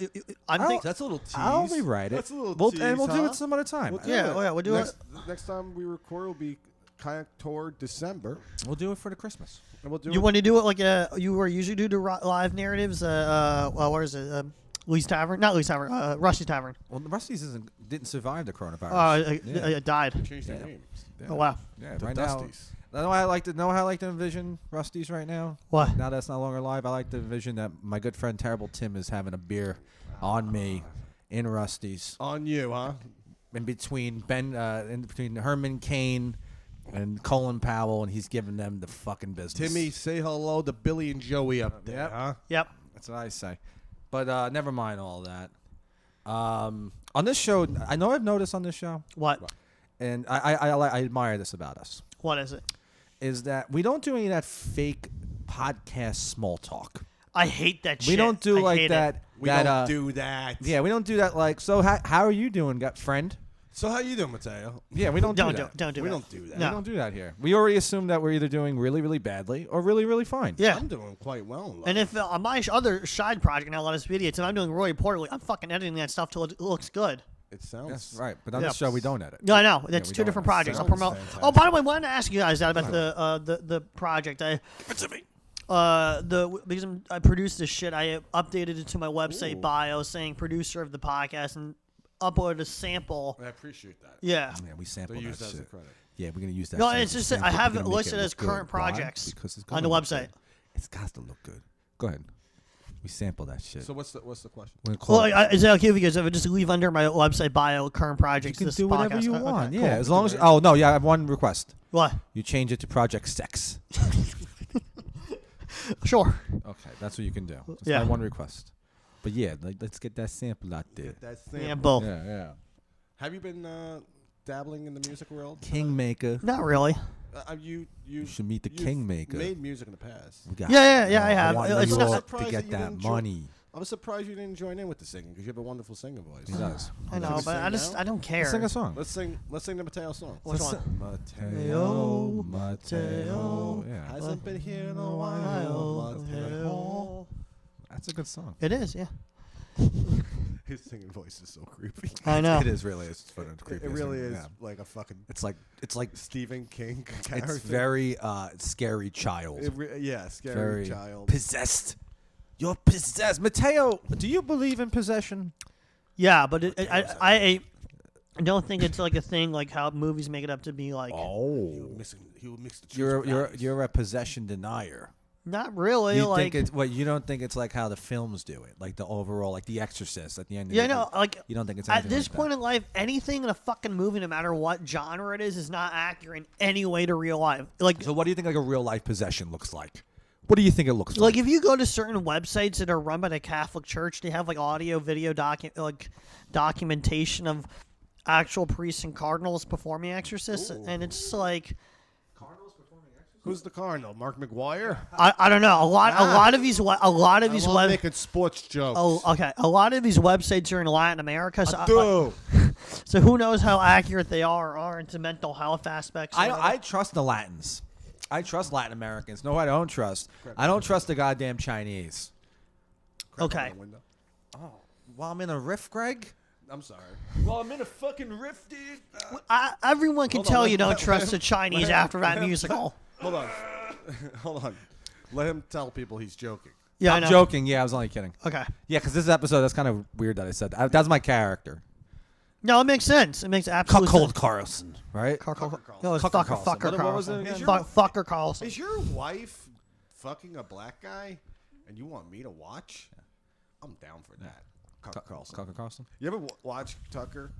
Speaker 1: I'll-
Speaker 2: thinking.
Speaker 4: That's a little tease.
Speaker 1: I'll rewrite it.
Speaker 4: That's a little
Speaker 1: we'll,
Speaker 4: tease,
Speaker 1: and we'll do
Speaker 4: huh?
Speaker 1: it some other time.
Speaker 4: We'll do
Speaker 2: Yeah,
Speaker 4: it.
Speaker 2: oh, yeah, we'll do
Speaker 4: next, Next time we record will be kind of toward December.
Speaker 1: We'll do it for the Christmas.
Speaker 4: And we'll do
Speaker 2: You
Speaker 4: it.
Speaker 2: want to do it like you were usually do the live narratives? Where is it? Lee's Tavern? Not Lee's Tavern. Rusty's Tavern.
Speaker 1: Well, the Rusty's didn't survive the coronavirus.
Speaker 2: It died.
Speaker 4: change their
Speaker 1: Yeah.
Speaker 4: names.
Speaker 1: Yeah.
Speaker 2: Oh wow.
Speaker 1: Yeah,
Speaker 4: The
Speaker 1: right
Speaker 4: Dusties.
Speaker 1: now. Know how I like to envision Rusty's right now.
Speaker 2: What?
Speaker 1: Now that's no longer live, I like to envision that my good friend Terrible Tim is having a beer on me in Rusty's
Speaker 4: On you, huh?
Speaker 1: in between Herman Cain and Colin Powell, and he's giving them the fucking business.
Speaker 4: Timmy, say hello to Billy and Joey up there,
Speaker 1: Yep.
Speaker 4: huh?
Speaker 2: Yep.
Speaker 1: That's what I say. But never mind all that. On this show, I know I've noticed on this show,
Speaker 2: What?
Speaker 1: and I admire this about us,
Speaker 2: What is it?
Speaker 1: is that we don't do any of that fake podcast small talk.
Speaker 2: I hate that shit.
Speaker 1: We don't do
Speaker 2: I
Speaker 1: like
Speaker 2: hate
Speaker 1: that.
Speaker 2: it.
Speaker 4: We
Speaker 1: that,
Speaker 4: don't do that.
Speaker 1: Yeah, we don't do that. Like, so how are you doing, friend?
Speaker 4: So how you doing, Mateo?
Speaker 1: Yeah, we don't
Speaker 2: Don't
Speaker 1: do
Speaker 2: do
Speaker 1: that.
Speaker 2: don't do
Speaker 4: We
Speaker 2: it.
Speaker 4: don't do that.
Speaker 2: No.
Speaker 1: We don't do that here. We already assume that we're either doing really, really badly or really, really fine.
Speaker 2: Yeah.
Speaker 4: I'm doing quite well. in life.
Speaker 2: And if on my other side project, now let us idiots, and I'm doing really poorly, I'm fucking editing that stuff till it looks good.
Speaker 4: it sounds
Speaker 1: That's right. But on
Speaker 2: Yeah.
Speaker 1: this show, we don't edit.
Speaker 2: No, I know. That's
Speaker 1: we
Speaker 2: two
Speaker 1: don't.
Speaker 2: different projects. I'll
Speaker 4: Sounds
Speaker 2: promote.
Speaker 4: fantastic.
Speaker 2: Oh, by the way, I wanted to ask you guys that about the project. Because I produced this shit. I updated it to my website
Speaker 4: Ooh.
Speaker 2: bio saying producer of the podcast and uploaded a sample.
Speaker 4: I appreciate that.
Speaker 2: Yeah.
Speaker 1: Yeah, we sample
Speaker 4: They
Speaker 1: that
Speaker 4: use that as a
Speaker 1: shit.
Speaker 4: credit.
Speaker 1: Yeah, we're gonna use that.
Speaker 2: No,
Speaker 1: shit
Speaker 2: it's
Speaker 1: as a
Speaker 2: just that I
Speaker 1: sample.
Speaker 2: have
Speaker 1: We're
Speaker 2: it
Speaker 1: gonna make
Speaker 2: listed
Speaker 1: look
Speaker 2: as
Speaker 1: good.
Speaker 2: current
Speaker 1: Why?
Speaker 2: projects
Speaker 1: Because it's
Speaker 2: on the
Speaker 1: gonna look
Speaker 2: website.
Speaker 1: good. It's got to look good. Go ahead. We sample that shit.
Speaker 4: So what's the question?
Speaker 1: We're gonna call
Speaker 2: Well,
Speaker 1: it-
Speaker 2: is that okay with you guys? If I just leave under my website bio current
Speaker 1: you
Speaker 2: projects,
Speaker 1: can
Speaker 2: this
Speaker 1: do whatever
Speaker 2: podcast.
Speaker 1: you
Speaker 2: Okay,
Speaker 1: want.
Speaker 2: cool.
Speaker 1: Yeah, as long as. Oh no, yeah, I have one request.
Speaker 2: What?
Speaker 1: You change it to Project Sex.
Speaker 2: Sure.
Speaker 1: Okay, that's what you can do. That's
Speaker 2: Yeah.
Speaker 1: my one request. But yeah, let's get that sample out there.
Speaker 4: That's
Speaker 2: Yeah, both.
Speaker 1: Yeah.
Speaker 4: Have you been dabbling in the music world?
Speaker 1: Kingmaker.
Speaker 2: Not really.
Speaker 4: You
Speaker 1: You should meet the
Speaker 4: you've
Speaker 1: Kingmaker.
Speaker 4: Made music in the past.
Speaker 1: We got-
Speaker 2: Yeah, I have.
Speaker 1: want
Speaker 2: It's
Speaker 1: New
Speaker 2: not-
Speaker 1: York
Speaker 4: surprised
Speaker 1: to
Speaker 4: that
Speaker 1: get
Speaker 4: you
Speaker 1: that
Speaker 4: didn't join-
Speaker 1: money.
Speaker 4: I was surprised you didn't join in with the singing because you have a wonderful singing voice.
Speaker 1: He does.
Speaker 2: I know,
Speaker 4: Let's
Speaker 2: but I
Speaker 4: sing
Speaker 2: just
Speaker 4: now?
Speaker 2: I don't care.
Speaker 1: Sing a song.
Speaker 4: Let's sing the Mateo song.
Speaker 2: Which
Speaker 1: Let's
Speaker 2: one?
Speaker 1: Mateo, Mateo. Yeah,
Speaker 4: Hasn't been here in a while. Mateo.
Speaker 1: that's a good song.
Speaker 2: It is, yeah.
Speaker 4: His singing voice is so creepy.
Speaker 2: I know.
Speaker 1: It is really. It's fun and creepy.
Speaker 4: It really
Speaker 1: isn't
Speaker 4: is
Speaker 1: Yeah.
Speaker 4: like a fucking
Speaker 1: It's like
Speaker 4: Stephen King character.
Speaker 1: it's very scary child.
Speaker 4: Yeah, scary
Speaker 1: Very
Speaker 4: child.
Speaker 1: possessed. You're possessed, Mateo. Do you believe in possession?
Speaker 2: Yeah, but I don't think it's like a thing like how movies make it up to be like.
Speaker 1: Oh,
Speaker 4: He would mix the truth
Speaker 1: you're a possession denier.
Speaker 2: Not really.
Speaker 1: You
Speaker 2: like
Speaker 1: think it's what you don't think it's like how the films do it, like the overall, like The Exorcist at the end. Of
Speaker 2: yeah,
Speaker 1: the
Speaker 2: no, like
Speaker 1: you don't think it's
Speaker 2: at
Speaker 1: anything
Speaker 2: this
Speaker 1: like
Speaker 2: point
Speaker 1: that.
Speaker 2: in life, anything in a fucking movie, no matter what genre it is not accurate in any way to real life. Like,
Speaker 1: So what do you think like a real life possession looks like? What do you think it looks
Speaker 2: like if you go to certain websites that are run by the Catholic Church, they have like audio, video, documentation of actual priests and cardinals performing exorcists, and it's just like.
Speaker 4: Who's the cardinal? Mark McGuire?
Speaker 2: I don't know. A lot of these
Speaker 4: Making sports jokes.
Speaker 2: Oh, okay. A lot of these websites are in Latin America, so
Speaker 4: Dude.
Speaker 2: so who knows how accurate they are or aren't to mental health aspects. or whatever.
Speaker 1: I trust the Latins. I trust Latin Americans. No, I don't trust. I don't trust the goddamn Chinese.
Speaker 2: Okay.
Speaker 1: While I'm in a riff, Greg.
Speaker 4: I'm sorry.
Speaker 1: Well, I'm in a fucking riff, dude.
Speaker 2: Everyone can
Speaker 4: Hold on,
Speaker 2: tell
Speaker 4: let-
Speaker 2: you don't
Speaker 4: let-
Speaker 2: trust
Speaker 4: let
Speaker 2: the
Speaker 4: him-
Speaker 2: Chinese
Speaker 4: let him-
Speaker 2: after that
Speaker 4: let him-
Speaker 2: musical.
Speaker 4: Hold on. Hold on. Let him tell people he's joking.
Speaker 2: Yeah, I
Speaker 1: I'm
Speaker 2: know.
Speaker 1: joking. Yeah, I was only kidding.
Speaker 2: Okay.
Speaker 1: Yeah, because this episode, that's kind of weird that I said that. That's my character.
Speaker 2: No, it makes sense. It makes absolute
Speaker 1: Cuckold
Speaker 2: sense.
Speaker 1: Carlson, right?
Speaker 2: No, it's
Speaker 1: Tucker
Speaker 2: fucker
Speaker 1: Carlson. What was it
Speaker 2: Carlson.
Speaker 1: again?
Speaker 2: Fucker Carlson.
Speaker 4: Is your wife fucking a black guy and you want me to watch? I'm down for that. Tucker Carlson.
Speaker 1: Tucker Carlson.
Speaker 4: You ever watch Tucker?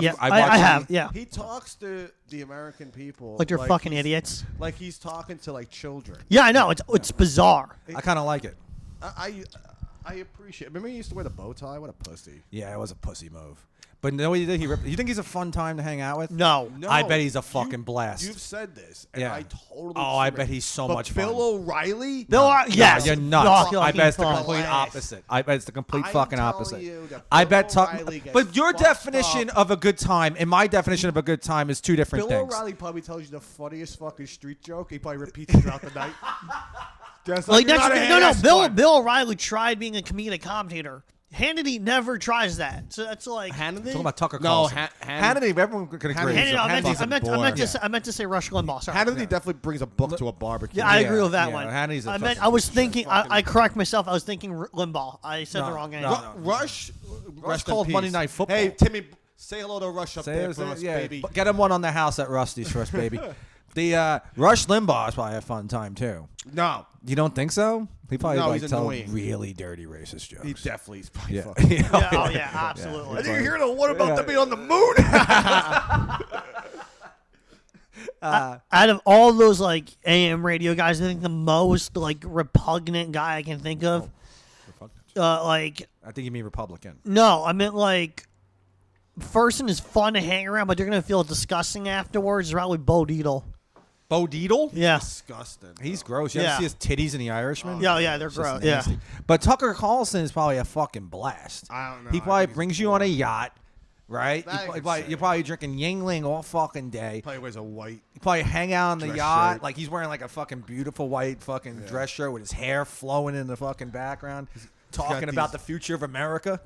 Speaker 2: Yeah,
Speaker 1: I
Speaker 2: I
Speaker 1: watched
Speaker 2: have.
Speaker 1: the-
Speaker 2: Yeah.
Speaker 4: He talks to the American people
Speaker 2: Like they're fucking
Speaker 4: he's-
Speaker 2: idiots.
Speaker 4: Like he's talking to like children.
Speaker 2: Yeah, I know. It's bizarre.
Speaker 1: I kind of like it.
Speaker 4: I appreciate. Remember he used to wear the bow tie. What a pussy.
Speaker 1: Yeah, it was a pussy move. But no, he did. You think he's a fun time to hang out with?
Speaker 2: No.
Speaker 4: No,
Speaker 1: I bet he's a fucking blast.
Speaker 4: You've said this, and
Speaker 1: Yeah.
Speaker 4: I totally.
Speaker 1: Oh, I
Speaker 4: agree.
Speaker 1: bet he's so
Speaker 4: But
Speaker 1: much
Speaker 4: Bill
Speaker 1: fun.
Speaker 4: O'Reilly.
Speaker 2: Yes.
Speaker 1: You're nuts.
Speaker 2: No,
Speaker 1: I bet it's the
Speaker 2: fucking
Speaker 1: complete
Speaker 4: blast.
Speaker 1: opposite. I bet it's the complete
Speaker 4: I'm
Speaker 1: fucking
Speaker 4: telling
Speaker 1: opposite.
Speaker 4: you that
Speaker 1: I
Speaker 4: Bill
Speaker 1: bet Tucker.
Speaker 4: O'Reilly gets
Speaker 1: But your
Speaker 4: fucked
Speaker 1: definition
Speaker 4: up.
Speaker 1: of a good time and my definition of a good time is two different
Speaker 4: Bill
Speaker 1: things.
Speaker 4: O'Reilly probably tells you the funniest fucking street joke. He probably repeats it throughout the night. Just
Speaker 2: Like
Speaker 4: you're
Speaker 2: that's
Speaker 4: not a
Speaker 2: no.
Speaker 4: ass one.
Speaker 2: Bill O'Reilly tried being a comedic commentator. Hannity never tries that. So that's like
Speaker 4: Hannity?
Speaker 1: Talking about Tucker
Speaker 4: No,
Speaker 1: Carlson. Hannity, everyone could agree.
Speaker 4: Hannity-
Speaker 2: Hannity,
Speaker 1: Hannity's a bore.
Speaker 2: I meant to say Rush Limbaugh. Sorry.
Speaker 4: Hannity definitely brings a book to a barbecue.
Speaker 2: Yeah, I
Speaker 1: Yeah,
Speaker 2: agree with that
Speaker 1: yeah,
Speaker 2: one.
Speaker 1: Hannity's a
Speaker 2: I meant
Speaker 1: fucking
Speaker 2: I was thinking.
Speaker 4: fucking-
Speaker 2: I correct myself. I was thinking Limbaugh. I said
Speaker 1: No,
Speaker 2: the wrong name.
Speaker 1: no.
Speaker 4: Rush rest in
Speaker 1: called
Speaker 4: peace.
Speaker 1: Monday Night Football.
Speaker 4: Hey, Timmy, say hello to Rush up
Speaker 1: Say
Speaker 4: there
Speaker 1: it,
Speaker 4: for
Speaker 1: say it,
Speaker 4: us,
Speaker 1: yeah.
Speaker 4: baby.
Speaker 1: Get him one on the house at Rusty's for us, baby. The Rush Limbaugh is probably a fun time too.
Speaker 4: No,
Speaker 1: You don't think so? He probably
Speaker 4: No,
Speaker 1: like
Speaker 4: he's
Speaker 1: tell
Speaker 4: annoying.
Speaker 1: really dirty racist jokes.
Speaker 4: he definitely is probably
Speaker 1: yeah.
Speaker 4: fucking.
Speaker 2: Yeah, oh yeah, absolutely.
Speaker 4: And you hear the one about
Speaker 1: Yeah.
Speaker 4: them being on the moon?
Speaker 2: Out of all those like AM radio guys, I think the most like repugnant guy I can think of, like
Speaker 1: I think you mean Republican.
Speaker 2: no, I meant like person is fun to hang around, but you're gonna feel disgusting afterwards. Is probably Bo Dietl.
Speaker 1: Bo Dietl?
Speaker 2: Yeah,
Speaker 4: Disgusting.
Speaker 1: He's gross. You
Speaker 2: Yeah.
Speaker 1: ever see his titties in The Irishman?
Speaker 2: yeah, they're
Speaker 1: It's just
Speaker 2: gross. Yeah,
Speaker 1: nasty. But Tucker Carlson is probably a fucking blast.
Speaker 4: I don't know.
Speaker 1: He
Speaker 4: I
Speaker 1: probably
Speaker 4: think he's
Speaker 1: brings you on a yacht, right?
Speaker 4: That I could say.
Speaker 1: You're probably drinking Yingling all fucking day.
Speaker 4: Probably wears a white.
Speaker 1: You probably hang out on the
Speaker 4: Dress
Speaker 1: yacht.
Speaker 4: shirt.
Speaker 1: Like he's wearing like a fucking beautiful white fucking dress shirt with his hair flowing in the fucking background. Talking
Speaker 4: got
Speaker 1: about
Speaker 4: these-
Speaker 1: the future of America.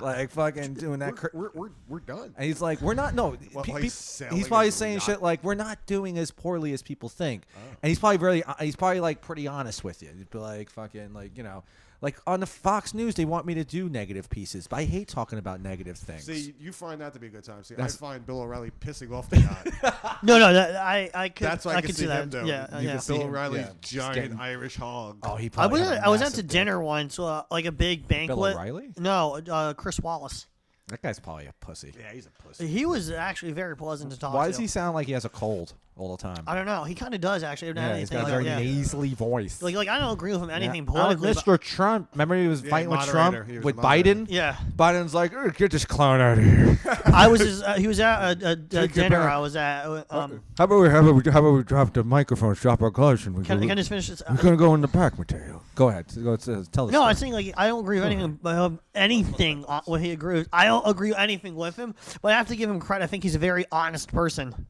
Speaker 1: Like fucking doing that.
Speaker 4: We're done.
Speaker 1: And he's like, we're not, no.
Speaker 4: Well,
Speaker 1: pe-
Speaker 4: he's
Speaker 1: pe-
Speaker 4: sailing
Speaker 1: he's probably
Speaker 4: into a
Speaker 1: saying
Speaker 4: yacht.
Speaker 1: shit like, we're not doing as poorly as people think.
Speaker 4: Oh.
Speaker 1: And he's probably like pretty honest with you. He'd be like, fucking, like, you know, like on the Fox News, they want me to do negative pieces, but I hate talking about negative things.
Speaker 4: See, you find that to be a good time. See,
Speaker 1: That's-
Speaker 4: I find Bill O'Reilly pissing off the yacht.
Speaker 2: no, I could.
Speaker 4: That's what
Speaker 2: I
Speaker 4: I can
Speaker 2: could
Speaker 4: see
Speaker 2: see
Speaker 4: him
Speaker 2: that.
Speaker 4: doing.
Speaker 2: Yeah,
Speaker 1: You
Speaker 2: yeah.
Speaker 1: can see
Speaker 4: Bill
Speaker 1: him,
Speaker 4: O'Reilly's
Speaker 1: yeah, just
Speaker 4: giant
Speaker 1: getting-
Speaker 4: Irish hog.
Speaker 1: Oh, he
Speaker 2: I
Speaker 1: probably
Speaker 2: was
Speaker 1: had a
Speaker 2: I was out to
Speaker 1: massive
Speaker 2: dinner once, like a big banquet.
Speaker 1: O'Reilly?
Speaker 2: No, Chris Wallace.
Speaker 1: That guy's probably a pussy.
Speaker 4: Yeah, he's a pussy.
Speaker 2: He was actually very pleasant to talk to.
Speaker 1: Why does he sound like he has a cold all the time?
Speaker 2: I don't know. He kind of does actually.
Speaker 1: Yeah, he's got a
Speaker 2: like,
Speaker 1: very
Speaker 2: yeah.
Speaker 1: nasally voice.
Speaker 2: Like I don't agree with him anything
Speaker 1: Yeah.
Speaker 2: politically. but-
Speaker 1: Mr. Trump. Remember he was fighting with
Speaker 4: moderator.
Speaker 1: Trump
Speaker 4: He was
Speaker 1: with
Speaker 4: the moderator.
Speaker 1: Biden?
Speaker 2: Yeah,
Speaker 1: Biden's like, get this clown out of here.
Speaker 2: I was. He was at a
Speaker 1: Take it
Speaker 2: dinner.
Speaker 1: back.
Speaker 2: I was at.
Speaker 1: How about we drop the microphones, drop our gloves, and we
Speaker 2: Can
Speaker 1: go,
Speaker 2: I just finish this?
Speaker 1: we're gonna go in the back, Mateo. Go ahead. Go tell us.
Speaker 2: No, I'm saying like I don't agree with anything what he agrees with. I don't agree with anything with him, but I have to give him credit. I think he's a very honest person.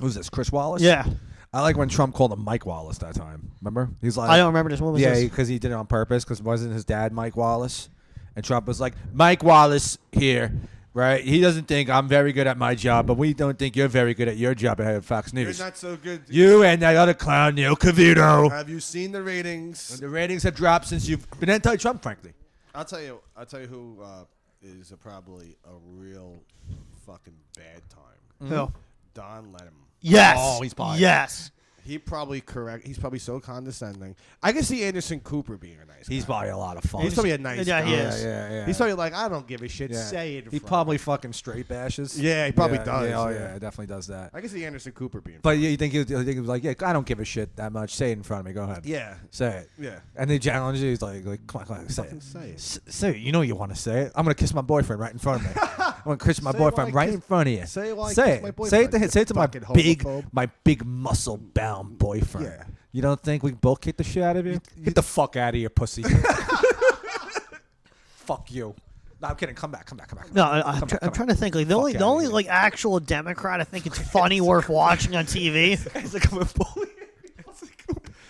Speaker 1: Who's this? Chris Wallace?
Speaker 2: Yeah,
Speaker 1: I like when Trump called him Mike Wallace that time. Remember? He's like,
Speaker 2: I don't remember this. What was
Speaker 1: yeah,
Speaker 2: this?
Speaker 1: because he did it on purpose. Because wasn't his dad Mike Wallace? And Trump was like, Mike Wallace here, right? He doesn't think I'm very good at my job, but we don't think you're very good at your job at Fox
Speaker 4: You're
Speaker 1: News.
Speaker 4: not so good.
Speaker 1: You and that other clown, Neil Cavuto.
Speaker 4: Have you seen the ratings?
Speaker 1: The ratings have dropped since you've been anti-Trump, frankly.
Speaker 4: I'll tell you who is probably a real fucking bad time.
Speaker 2: Who?
Speaker 4: Don Lemon.
Speaker 2: Yes.
Speaker 1: Oh, he's biased.
Speaker 2: Yes.
Speaker 4: He's probably so condescending. I can see Anderson Cooper being a nice guy.
Speaker 1: He's probably a lot of fun.
Speaker 4: He's probably a nice
Speaker 2: Yeah,
Speaker 4: guy.
Speaker 2: he is.
Speaker 1: Yeah.
Speaker 4: He's probably like, I don't give a shit.
Speaker 1: Yeah.
Speaker 4: Say it. in
Speaker 1: He
Speaker 4: front
Speaker 1: probably
Speaker 4: of me.
Speaker 1: fucking straight bashes.
Speaker 4: Yeah, he probably does.
Speaker 1: Yeah,
Speaker 4: yeah.
Speaker 1: definitely does that.
Speaker 4: I can see Anderson Cooper being.
Speaker 1: But you think he was like, yeah, I don't give a shit that much. Say it in front of me. Go ahead.
Speaker 4: Yeah.
Speaker 1: Say it.
Speaker 4: Yeah.
Speaker 1: And they challenge you. He's like, come on, say
Speaker 4: Fucking
Speaker 1: it.
Speaker 4: say it.
Speaker 1: Say it. You know you want to say it. I'm gonna kiss my boyfriend right in front of me. I'm gonna kiss my
Speaker 4: Say it while
Speaker 1: boyfriend
Speaker 4: I
Speaker 1: right
Speaker 4: kiss-
Speaker 1: in front of you.
Speaker 4: say it while I
Speaker 1: say
Speaker 4: kiss
Speaker 1: it.
Speaker 4: my
Speaker 1: Say it
Speaker 4: boyfriend,
Speaker 1: to him. Say it to
Speaker 4: fucking homophobe.
Speaker 1: my big muscle bound boyfriend.
Speaker 4: Yeah.
Speaker 1: You don't think we can both kick the shit out of you? Get the fuck out of here, pussy. Fuck you. No, I'm kidding. Come back.
Speaker 2: No, I'm trying to think. Like the
Speaker 1: Fuck
Speaker 2: only
Speaker 1: outta here.
Speaker 2: like actual Democrat I think it's funny worth watching on TV.
Speaker 1: It's like I'm a bully.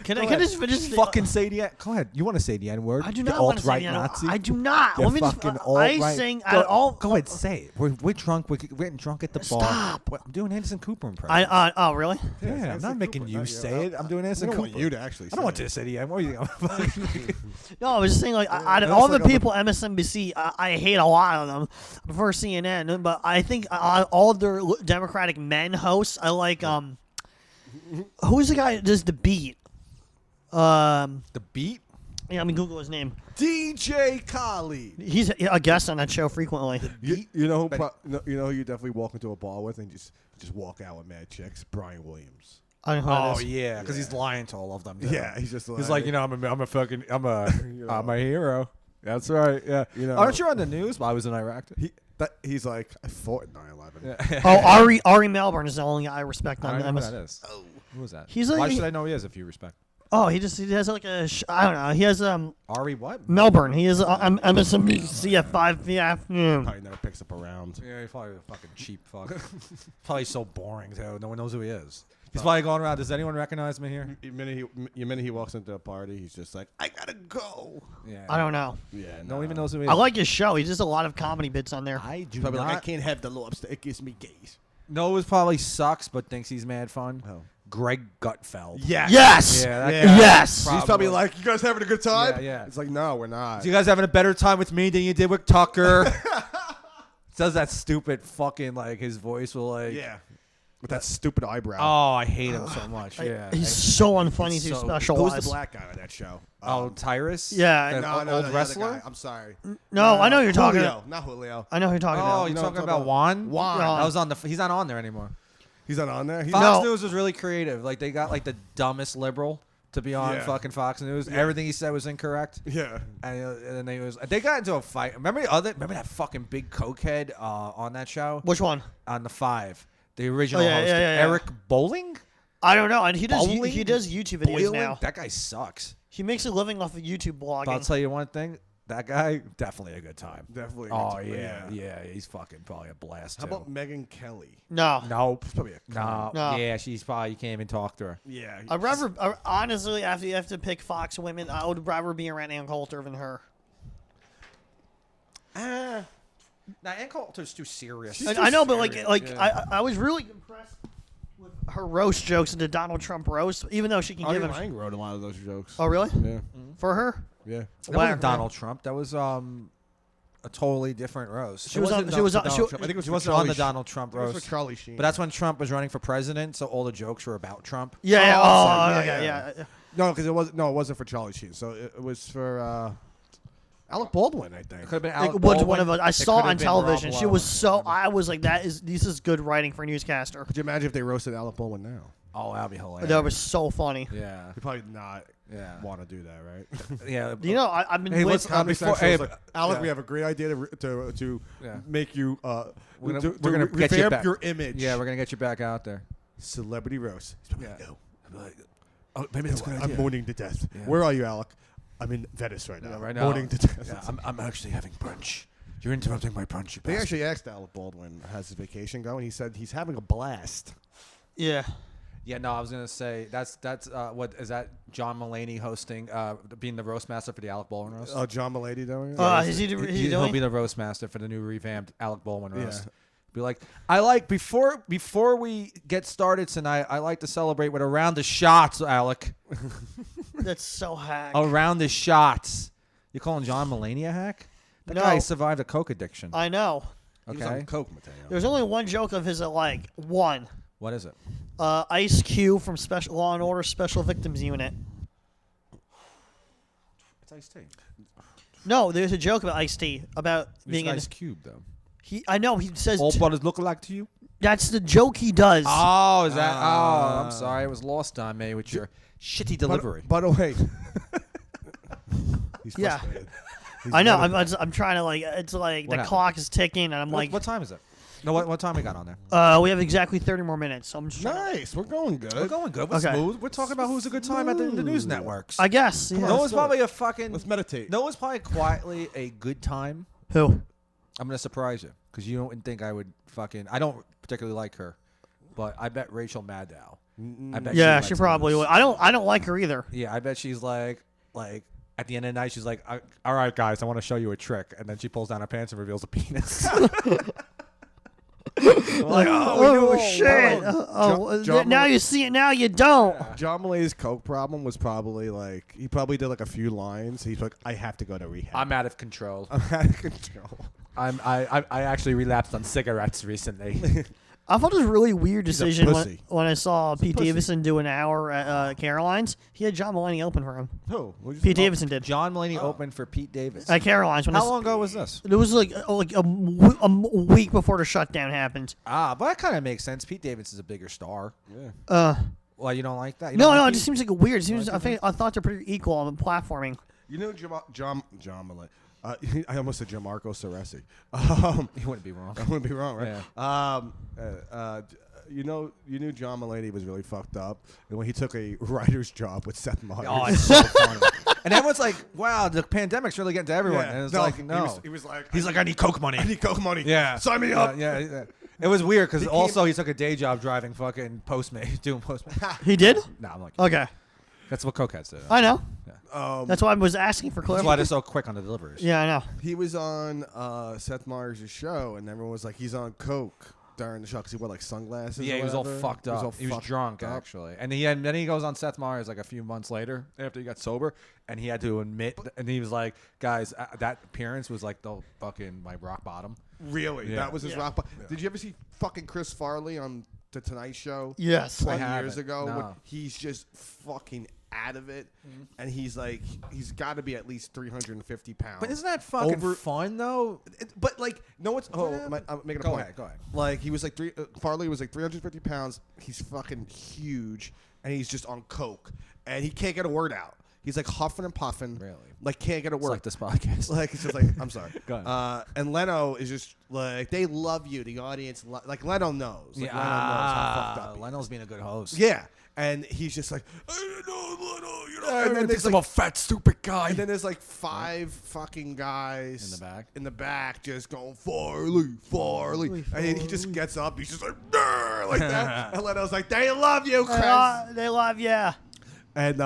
Speaker 2: Can I
Speaker 1: Go
Speaker 2: just
Speaker 1: ahead. Fucking say the Go ahead. You want to say the N word?
Speaker 2: I do
Speaker 1: You
Speaker 2: not want to say
Speaker 1: alt-right
Speaker 2: the
Speaker 1: Nazi.
Speaker 2: I do not.
Speaker 1: You
Speaker 2: Let me just.
Speaker 1: fucking
Speaker 2: I
Speaker 1: alt-right.
Speaker 2: sing.
Speaker 1: Go ahead, say it. We're drunk. We're getting drunk at the bar.
Speaker 2: Stop.
Speaker 1: I'm doing Anderson Cooper impression.
Speaker 2: Oh really?
Speaker 1: Yeah, I'm
Speaker 4: Anderson
Speaker 1: not making
Speaker 4: Cooper,
Speaker 1: you
Speaker 4: not
Speaker 1: say
Speaker 4: you.
Speaker 1: it. I'm doing
Speaker 4: I
Speaker 1: Anderson
Speaker 4: don't
Speaker 1: Cooper.
Speaker 4: want you to actually.
Speaker 1: I don't want you to say the N word.
Speaker 2: No, I was just saying like out of
Speaker 4: that's
Speaker 2: all the
Speaker 4: like all the-
Speaker 2: people MSNBC, I hate a lot of them. For CNN, but I think all their Democratic men hosts, I like. Who's the guy that does the beat?
Speaker 1: The beat?
Speaker 2: Yeah, I mean Google his name.
Speaker 4: DJ Khaled.
Speaker 2: He's a guest on that show frequently.
Speaker 4: You know who you definitely walk into a bar with and just walk out with mad chicks? Brian Williams.
Speaker 2: I don't know who that
Speaker 1: Oh
Speaker 2: is.
Speaker 1: yeah, because he's lying to all of them. too.
Speaker 4: Yeah, he's just
Speaker 1: He's like, I'm a
Speaker 4: You know.
Speaker 1: I'm a hero. That's right. Yeah.
Speaker 4: You know.
Speaker 1: Aren't you on the news? I was in Iraq.
Speaker 4: He's like, I fought in 9/11.
Speaker 2: Oh, Ari Melbourne is the only guy I respect
Speaker 5: I
Speaker 2: on
Speaker 5: don't know
Speaker 2: MS.
Speaker 5: who that is. Who is that?
Speaker 2: He's
Speaker 5: Why
Speaker 2: like-
Speaker 5: should I know who he is if you respect?
Speaker 2: Oh, he has like a I don't know. He has
Speaker 5: Ari what?
Speaker 2: Melbourne. He is MSNBC at 5 p.m. afternoon.
Speaker 4: Probably never picks up a round.
Speaker 5: Yeah, he's probably a fucking cheap fuck. Probably so boring too. No one knows who he is. He's probably going around. Does anyone recognize me here?
Speaker 4: The minute he walks into a party, he's just like, I gotta go.
Speaker 5: Yeah.
Speaker 2: I don't know.
Speaker 4: Yeah,
Speaker 5: No one even knows who he is.
Speaker 2: I like his show. He does a lot of comedy bits on there.
Speaker 5: I do
Speaker 4: Probably
Speaker 5: not.
Speaker 4: like, I can't have the lobster. It gives me gaze.
Speaker 5: Knows probably sucks, but thinks he's mad fun.
Speaker 4: Oh.
Speaker 5: Greg Gutfeld.
Speaker 4: Yeah.
Speaker 2: Yes.
Speaker 5: Yeah, that
Speaker 4: Yeah.
Speaker 5: guy.
Speaker 2: Yes.
Speaker 4: He's probably like, you guys having a good time?
Speaker 5: Yeah, yeah.
Speaker 4: It's like, no, we're not.
Speaker 5: So you guys having a better time with me than you did with Tucker? Does that stupid fucking like his voice will like.
Speaker 4: Yeah. With that stupid eyebrow.
Speaker 5: Oh, I hate him so much. Yeah.
Speaker 2: He's so unfunny
Speaker 5: He's
Speaker 2: too.
Speaker 5: so-
Speaker 2: Special
Speaker 4: Who's
Speaker 2: wise.
Speaker 4: the black guy on that show?
Speaker 5: Oh, Tyrus.
Speaker 2: Yeah.
Speaker 5: That
Speaker 4: no,
Speaker 5: old
Speaker 4: the other
Speaker 5: wrestler.
Speaker 4: guy. I'm sorry.
Speaker 2: No, I know who you're talking.
Speaker 4: Julio, not Julio.
Speaker 2: I know who you're talking
Speaker 5: Oh,
Speaker 2: about.
Speaker 5: you're
Speaker 4: You know
Speaker 5: talking
Speaker 4: what I'm
Speaker 5: about
Speaker 4: talking
Speaker 5: Juan?
Speaker 4: Juan.
Speaker 2: No.
Speaker 5: That was on the. He's not on there anymore.
Speaker 4: He's not on there. He's
Speaker 5: Fox
Speaker 2: No.
Speaker 5: News was really creative. Like they got like the dumbest liberal to be on
Speaker 4: Yeah.
Speaker 5: fucking Fox News. Everything he said was incorrect.
Speaker 4: Yeah.
Speaker 5: And then they got into a fight. Remember that fucking big cokehead on that show
Speaker 2: Which one?
Speaker 5: on the Five, the original
Speaker 2: yeah,
Speaker 5: host,
Speaker 2: yeah, yeah.
Speaker 5: Eric Bowling.
Speaker 2: I don't know. And he does
Speaker 5: Bowling?
Speaker 2: he does YouTube videos
Speaker 5: Boiling?
Speaker 2: now.
Speaker 5: That guy sucks.
Speaker 2: He makes a living off of YouTube
Speaker 5: But I'll
Speaker 2: blogging.
Speaker 5: tell you one thing. That guy definitely a good time.
Speaker 4: Definitely.
Speaker 5: Oh
Speaker 4: good time.
Speaker 5: yeah, he's fucking probably a blast
Speaker 4: How
Speaker 5: too.
Speaker 4: about Megan Kelly?
Speaker 2: No.
Speaker 5: Nope.
Speaker 4: She's probably a
Speaker 5: No.
Speaker 2: No.
Speaker 5: Yeah, she's probably you can't even talk to her.
Speaker 4: Yeah.
Speaker 2: I'd rather honestly, after you have to pick Fox women, I would rather be around Ann Coulter than her.
Speaker 5: Now Ann Coulter's too serious.
Speaker 4: She's
Speaker 2: And
Speaker 4: too
Speaker 2: I know, but
Speaker 4: serious,
Speaker 2: I was really impressed with her roast jokes and the Donald Trump roast, even though she can give him.
Speaker 4: Lang wrote a lot of those jokes.
Speaker 2: Oh, really?
Speaker 4: Yeah.
Speaker 2: For her?
Speaker 4: Yeah.
Speaker 5: That wasn't Donald Trump. That was a totally different roast.
Speaker 2: She was on. She was on.
Speaker 4: I think it was
Speaker 5: She
Speaker 4: for
Speaker 5: wasn't on
Speaker 4: Charlie
Speaker 5: the
Speaker 4: Sheen.
Speaker 5: Donald Trump
Speaker 4: It was
Speaker 5: roast.
Speaker 4: for Charlie Sheen.
Speaker 5: But that's when Trump was running for president, so all the jokes were about Trump.
Speaker 2: Yeah. Yeah.
Speaker 4: Oh,
Speaker 2: Oh,
Speaker 4: sorry.
Speaker 2: okay,
Speaker 4: Yeah,
Speaker 2: yeah.
Speaker 4: no, because it wasn't for Charlie Sheen. So it was for Alec Baldwin, I think.
Speaker 5: It could have been
Speaker 2: It
Speaker 5: Alec
Speaker 2: was
Speaker 5: Baldwin.
Speaker 2: one of us. I
Speaker 5: It
Speaker 2: saw
Speaker 5: could have
Speaker 2: on
Speaker 5: been Rob
Speaker 2: television. She
Speaker 5: Lowe.
Speaker 2: was so. I was like, this is good writing for a newscaster.
Speaker 4: Could you imagine if they roasted Alec Baldwin now?
Speaker 5: Oh, that'd be hilarious.
Speaker 2: That was so funny.
Speaker 5: Yeah.
Speaker 4: He'd probably not
Speaker 5: Yeah.
Speaker 4: want to do that, right?
Speaker 5: Yeah.
Speaker 2: You know, I've been
Speaker 5: Hey,
Speaker 2: with.
Speaker 5: let's-
Speaker 4: Comedy
Speaker 5: before-
Speaker 4: Central is
Speaker 5: hey,
Speaker 4: like, Alec,
Speaker 5: yeah.
Speaker 4: we have a great idea to
Speaker 5: Yeah.
Speaker 4: make you
Speaker 5: We're
Speaker 4: to
Speaker 5: gonna get you
Speaker 4: revamp
Speaker 5: back.
Speaker 4: your image.
Speaker 5: Yeah, we're gonna get you back out there.
Speaker 4: Celebrity roast. He's probably
Speaker 5: Yeah.
Speaker 4: like, no.
Speaker 5: Oh, maybe that's a good
Speaker 4: I'm
Speaker 5: idea.
Speaker 4: mourning to death.
Speaker 5: Yeah.
Speaker 4: Where are you, Alec? I'm in Venice right now.
Speaker 5: Yeah, right now.
Speaker 4: Mourning to death.
Speaker 5: Yeah, I'm actually having brunch. You're interrupting my brunch. You
Speaker 4: They
Speaker 5: bastard.
Speaker 4: actually asked Alec Baldwin how's his vacation going. He said he's having a blast.
Speaker 2: Yeah.
Speaker 5: Yeah, no, I was gonna say that's what is that? John Mulaney hosting, being the roast master for the Alec Baldwin roast.
Speaker 4: John Mulaney doing it?
Speaker 2: Is he
Speaker 5: He'll
Speaker 2: doing?
Speaker 5: be the roast master for the new revamped Alec Baldwin
Speaker 4: Yeah.
Speaker 5: roast. Be like, I like before we get started tonight, I like to celebrate with a round of shots, Alec.
Speaker 2: That's so hack.
Speaker 5: A round of shots. You calling John Mulaney a hack? That
Speaker 2: No.
Speaker 5: guy survived a coke addiction.
Speaker 2: I know.
Speaker 4: He was on
Speaker 5: Okay,
Speaker 4: coke, Mateo.
Speaker 2: There's only one joke of his I like. One.
Speaker 5: what is it?
Speaker 2: Ice Cube from Special Law and Order Special Victims Unit.
Speaker 5: It's Ice T.
Speaker 2: No, there's a joke about Ice T about being in.
Speaker 5: Ice Cube though.
Speaker 2: I know he says
Speaker 5: All brothers look alike to you.
Speaker 2: that's the joke he does.
Speaker 5: Oh, is that? Oh, I'm sorry, it was lost on me with your shitty delivery.
Speaker 4: By the way, he's
Speaker 2: Yeah.
Speaker 4: frustrated.
Speaker 2: I know. I'm trying to like. It's like
Speaker 5: What
Speaker 2: the
Speaker 5: happened?
Speaker 2: clock is ticking, and I'm
Speaker 5: What,
Speaker 2: like,
Speaker 5: what time is it? No, what time we got on there?
Speaker 2: we have exactly 30 more minutes. So I'm just trying to-
Speaker 4: Nice. We're going good.
Speaker 5: We're going good. We're
Speaker 2: Okay.
Speaker 5: smooth. We're talking about who's a good time at the news networks.
Speaker 2: I guess. Yeah.
Speaker 5: No one's probably a fucking.
Speaker 4: Let's meditate.
Speaker 5: No one's probably quietly a good time.
Speaker 2: Who?
Speaker 5: I'm gonna surprise you because you don't think I would fucking. I don't particularly like her, but I bet Rachel Maddow. I bet.
Speaker 2: Yeah,
Speaker 5: likes
Speaker 2: she probably
Speaker 5: news.
Speaker 2: would. I don't like her either.
Speaker 5: Yeah, I bet she's like at the end of the night, she's like, "All right, guys, I want to show you a trick," and then she pulls down her pants and reveals a penis.
Speaker 2: Like, oh shit!
Speaker 4: John
Speaker 2: now
Speaker 4: Mulaney-
Speaker 2: you see it. Now you don't.
Speaker 4: John Mulaney's coke problem was probably like he probably did like a few lines. He's like, I have to go to rehab.
Speaker 5: I'm out of control.
Speaker 4: I'm out of control.
Speaker 5: I actually relapsed on cigarettes recently.
Speaker 2: I thought it was a really weird
Speaker 4: a
Speaker 2: decision
Speaker 4: pussy.
Speaker 2: when I saw Pete
Speaker 4: pussy.
Speaker 2: Davidson do an hour at Caroline's. He had John Mulaney open for him.
Speaker 4: Who? What'd you
Speaker 2: Pete
Speaker 4: say?
Speaker 2: Davidson did
Speaker 5: John Mulaney opened for Pete Davis.
Speaker 2: at Caroline's. When
Speaker 5: How long ago was this?
Speaker 2: It was like a week before the shutdown happened.
Speaker 5: But that kind of makes sense. Pete Davis is a bigger star.
Speaker 4: Yeah.
Speaker 5: Well, you don't like that? You
Speaker 2: No,
Speaker 5: don't
Speaker 2: no,
Speaker 5: like
Speaker 2: it just seems like a weird. It seems, I thought they're pretty equal on platforming.
Speaker 4: You know John Mulaney. I almost said Gianmarco Ceresi.
Speaker 5: You wouldn't be wrong.
Speaker 4: I wouldn't be wrong, right?
Speaker 5: Yeah.
Speaker 4: You knew John Mulaney was really fucked up, and when he took a writer's job with Seth Meyers.
Speaker 5: Oh, it's so funny. And everyone's like, "Wow, the pandemic's really getting to everyone." And it's like, no.
Speaker 4: He was like,
Speaker 5: He's like, "I need Coke money."
Speaker 4: I need Coke money.
Speaker 5: Yeah,
Speaker 4: sign me up.
Speaker 5: Yeah. It was weird because
Speaker 4: He
Speaker 5: also he took a day job driving fucking Postmates, doing Postmates.
Speaker 2: He did?
Speaker 5: Nah, I'm like,
Speaker 2: Okay.
Speaker 5: that's what cokeheads do.
Speaker 2: I know.
Speaker 4: That's
Speaker 2: That's why I was asking for
Speaker 5: That's why
Speaker 2: clarification.
Speaker 5: they're so quick on the deliveries.
Speaker 2: Yeah, I know.
Speaker 4: He was on Seth Meyers' show, and everyone was like, he's on Coke during the show because he wore like sunglasses.
Speaker 5: Yeah,
Speaker 4: or
Speaker 5: he was all
Speaker 4: whatever.
Speaker 5: fucked up. He was
Speaker 4: fucked
Speaker 5: drunk,
Speaker 4: up.
Speaker 5: actually. And then he goes on Seth Meyers like a few months later after he got sober, and he had to admit, and he was like, guys, that appearance was like the fucking my rock bottom.
Speaker 4: Really?
Speaker 5: Yeah.
Speaker 4: That was his rock. Did you ever see fucking Chris Farley on the Tonight Show?
Speaker 2: Yes.
Speaker 4: 20
Speaker 5: I
Speaker 4: years
Speaker 5: haven't.
Speaker 4: ago.
Speaker 5: No.
Speaker 4: When he's just fucking out of it, and he's like, he's got to be at least 350 pounds.
Speaker 5: But isn't that fucking
Speaker 4: Over-
Speaker 5: fun though?
Speaker 4: But like, no one's. Oh, I'm making a
Speaker 5: Go
Speaker 4: point.
Speaker 5: ahead, go ahead.
Speaker 4: Like he was like Farley was like 350 pounds. He's fucking huge, and he's just on coke, and he can't get a word out. He's like huffing and puffing.
Speaker 5: Really?
Speaker 4: Like can't get a
Speaker 5: It's
Speaker 4: word.
Speaker 5: like this podcast.
Speaker 4: Like it's just like I'm sorry.
Speaker 5: Go ahead.
Speaker 4: And Leno is just like they love you. The audience like Leno knows. Like,
Speaker 5: Yeah,
Speaker 4: Leno knows how fucked up. he is.
Speaker 5: Leno's being a good host.
Speaker 4: Yeah, and he's just like, I know Leno, you know.
Speaker 5: And
Speaker 4: And then there's like,
Speaker 5: a fat stupid guy.
Speaker 4: and then there's like 5 fucking guys
Speaker 5: In the back?
Speaker 4: just going Farley, and he just gets up. He's just like, "Grr," like that. And Leno's like, they love you, Chris.
Speaker 2: They love, yeah.
Speaker 4: And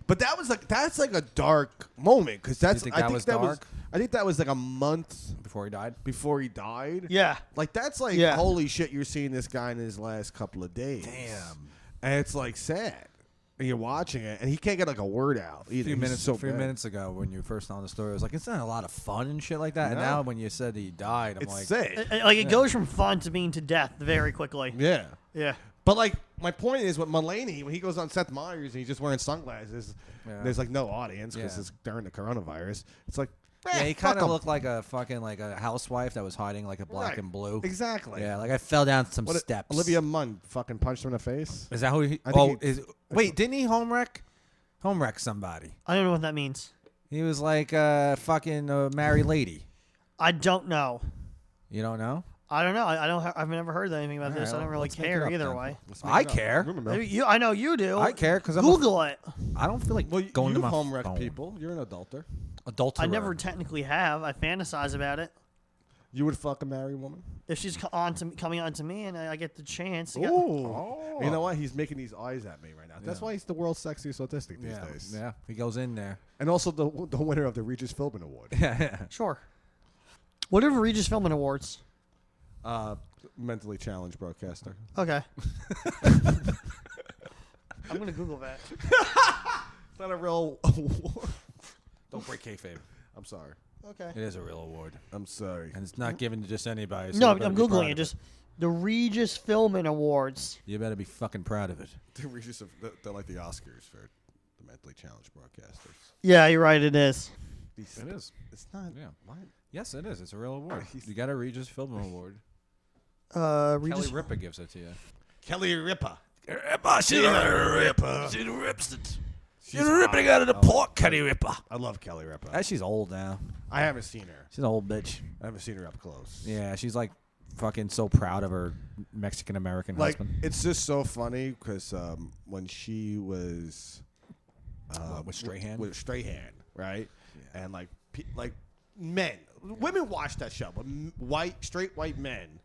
Speaker 4: but that's like a dark moment because that's
Speaker 5: think
Speaker 4: I
Speaker 5: that
Speaker 4: think
Speaker 5: was
Speaker 4: that was
Speaker 5: dark?
Speaker 4: I think that was like a month
Speaker 5: Before he died.
Speaker 4: before he died.
Speaker 2: Yeah.
Speaker 4: Like that's like
Speaker 2: Yeah.
Speaker 4: holy shit, you're seeing this guy in his last couple of days.
Speaker 5: Damn.
Speaker 4: And it's like sad. And you're watching it, and he can't get like a word out either.
Speaker 5: A
Speaker 4: He's so
Speaker 5: few
Speaker 4: bad.
Speaker 5: minutes ago when you first told the story, I was like, it's not a lot of fun and shit like that. And
Speaker 4: No.
Speaker 5: now when you said he died, I'm
Speaker 4: It's
Speaker 5: like,
Speaker 4: sad.
Speaker 2: Like, it goes from fun to being to death very quickly.
Speaker 4: Yeah.
Speaker 2: Yeah.
Speaker 4: But like my point is with Mulaney, when he goes on Seth Meyers and he's just wearing sunglasses,
Speaker 5: Yeah.
Speaker 4: there's like no audience because
Speaker 5: Yeah.
Speaker 4: it's during the coronavirus. It's like
Speaker 5: yeah, he
Speaker 4: fuck
Speaker 5: kind of
Speaker 4: 'em.
Speaker 5: looked like a fucking like a housewife that was hiding like a black
Speaker 4: Right.
Speaker 5: and blue.
Speaker 4: Exactly.
Speaker 5: Yeah, like I fell down some
Speaker 4: What
Speaker 5: steps.
Speaker 4: Olivia Munn fucking punched him in the face.
Speaker 5: Is that who he?
Speaker 4: I think he-
Speaker 5: Wait, didn't he home wreck somebody?
Speaker 2: I don't know what that means.
Speaker 5: He was like a fucking married lady.
Speaker 2: I don't know.
Speaker 5: You don't know?
Speaker 2: I don't know. I've never heard anything about
Speaker 5: All
Speaker 2: this.
Speaker 5: right,
Speaker 2: I don't
Speaker 5: well,
Speaker 2: really
Speaker 5: let's make it
Speaker 2: care
Speaker 5: up
Speaker 2: either
Speaker 5: then.
Speaker 2: way.
Speaker 5: I care.
Speaker 2: I know you do.
Speaker 5: I care because
Speaker 2: Google it.
Speaker 5: I don't feel like
Speaker 4: Well,
Speaker 5: going
Speaker 4: you
Speaker 5: to my
Speaker 4: home wreck
Speaker 5: phone.
Speaker 4: people. You're an adulter.
Speaker 5: Adulterer.
Speaker 2: I never technically have. I fantasize about it.
Speaker 4: You would fuck a married woman?
Speaker 2: If she's coming on to me and I get the chance.
Speaker 4: Oh. You know what? He's making these eyes at me right now. That's why he's the world's sexiest autistic these
Speaker 5: Yeah,
Speaker 4: days.
Speaker 5: yeah. He goes in there.
Speaker 4: And also the winner of the Regis Philbin Award.
Speaker 5: Yeah.
Speaker 2: Sure. What are Regis Filming Awards?
Speaker 4: Mentally challenged broadcaster.
Speaker 2: Okay. I'm going to Google that.
Speaker 4: It's not a real award.
Speaker 5: Don't break kayfabe.
Speaker 4: I'm sorry.
Speaker 2: Okay.
Speaker 5: It is a real award,
Speaker 4: I'm sorry.
Speaker 5: and it's not given to just anybody. So
Speaker 2: No,
Speaker 5: you better
Speaker 2: I'm
Speaker 5: be proud
Speaker 2: Googling
Speaker 5: of
Speaker 2: it. Just the Regis Filming Awards.
Speaker 5: You better be fucking proud of it.
Speaker 4: The Regis they're like the Oscars for the mentally challenged broadcasters.
Speaker 2: Yeah, you're right. It is.
Speaker 5: It is.
Speaker 4: It's not.
Speaker 5: Yeah.
Speaker 4: What?
Speaker 5: Yes, it is. It's a real award. You got a Regis Philbin Award.
Speaker 2: Regis.
Speaker 5: Kelly Ripa gives it to you.
Speaker 4: Kelly Ripa.
Speaker 3: She's a ripper. She rips it. She's ripping out of the pork, Kelly Ripper.
Speaker 4: I love Kelly Ripa.
Speaker 5: She's old now.
Speaker 4: I haven't seen her.
Speaker 5: She's an old bitch.
Speaker 4: I haven't seen her up close.
Speaker 5: Yeah, she's like fucking so proud of her Mexican American
Speaker 4: Like
Speaker 5: husband.
Speaker 4: it's just so funny because when she was
Speaker 5: With Strahan?
Speaker 4: with Strahan, right? And like men, women watch that show, but straight white men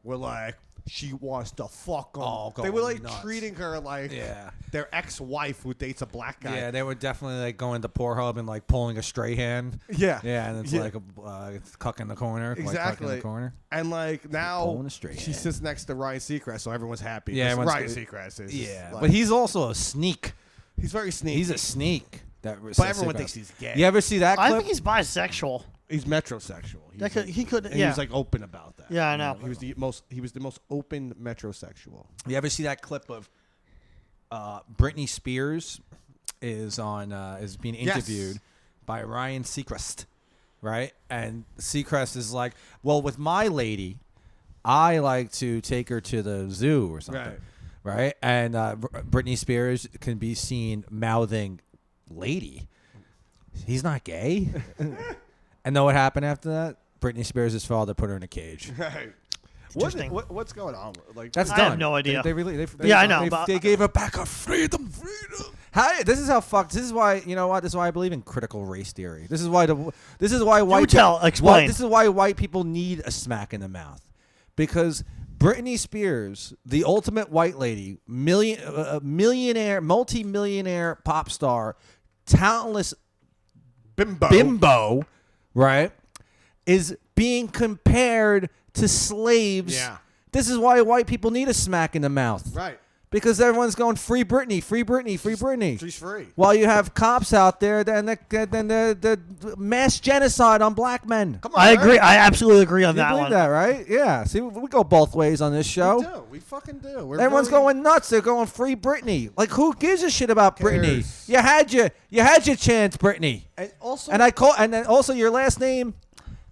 Speaker 4: were like, she wants to fuck them.
Speaker 5: Oh,
Speaker 4: they were
Speaker 5: going
Speaker 4: like
Speaker 5: nuts.
Speaker 4: treating her like
Speaker 5: Yeah.
Speaker 4: their ex-wife who dates a black guy.
Speaker 5: Yeah, they were definitely like going to Pornhub and like pulling a Strahan.
Speaker 4: Yeah.
Speaker 5: Yeah, and it's
Speaker 4: Yeah.
Speaker 5: like a it's cuck in the corner. Like cuck in
Speaker 4: Exactly.
Speaker 5: the corner.
Speaker 4: And like now
Speaker 5: Pulling a Strahan.
Speaker 4: she sits next to Ryan Seacrest, so everyone's happy.
Speaker 5: Yeah,
Speaker 4: 'cause
Speaker 5: everyone's-
Speaker 4: Ryan Seacrest is
Speaker 5: Yeah,
Speaker 4: like-
Speaker 5: but he's also a sneak.
Speaker 4: he's very sneaky.
Speaker 5: He's a sneak.
Speaker 4: but everyone thinks he's gay.
Speaker 5: You ever see that
Speaker 2: I
Speaker 5: clip?
Speaker 2: think he's bisexual.
Speaker 4: He's metrosexual.
Speaker 2: He could.
Speaker 4: And
Speaker 2: Yeah.
Speaker 4: he was like open about that.
Speaker 2: Yeah, I know.
Speaker 4: He was the most open metrosexual.
Speaker 5: You ever see that clip of Britney Spears is being
Speaker 4: Yes.
Speaker 5: interviewed by Ryan Seacrest, right? And Seacrest is like, "Well, with my lady, I like to take her to the zoo or something, right?" And Britney Spears can be seen mouthing, "Lady, he's not gay." And know what happened after that? Britney Spears' father put her in a cage.
Speaker 4: Right.
Speaker 2: Interesting.
Speaker 4: What's going on? Like
Speaker 5: That's
Speaker 2: I
Speaker 5: done.
Speaker 2: have no idea.
Speaker 5: They
Speaker 2: Yeah, I know,
Speaker 5: They,
Speaker 2: but-
Speaker 5: they gave her back her freedom. How, this is how fucked. This is why you know what. This is why I believe in critical race theory. This is why white.
Speaker 2: Explain.
Speaker 5: This is why white people need a smack in the mouth, because Britney Spears, the ultimate white lady, millionaire, multi-millionaire pop star, talentless bimbo, right, is being compared to slaves.
Speaker 4: Yeah.
Speaker 5: This is why white people need a smack in the mouth.
Speaker 4: Right.
Speaker 5: Because everyone's going free Britney, free Britney, free Britney.
Speaker 4: She's free.
Speaker 5: While you have cops out there, then the mass genocide on black men.
Speaker 4: Come on,
Speaker 2: I
Speaker 4: Eric.
Speaker 2: agree. I absolutely agree on
Speaker 5: You
Speaker 2: that
Speaker 5: believe
Speaker 2: one.
Speaker 5: that, right? Yeah. See, we go both ways on this
Speaker 4: We
Speaker 5: show.
Speaker 4: do. We fucking do. We're
Speaker 5: Everyone's
Speaker 4: very-
Speaker 5: going nuts. They're going free Britney. Like, who gives a shit about Britney?
Speaker 4: cares?
Speaker 5: You had your chance, Britney.
Speaker 4: And also,
Speaker 5: And then also your last name,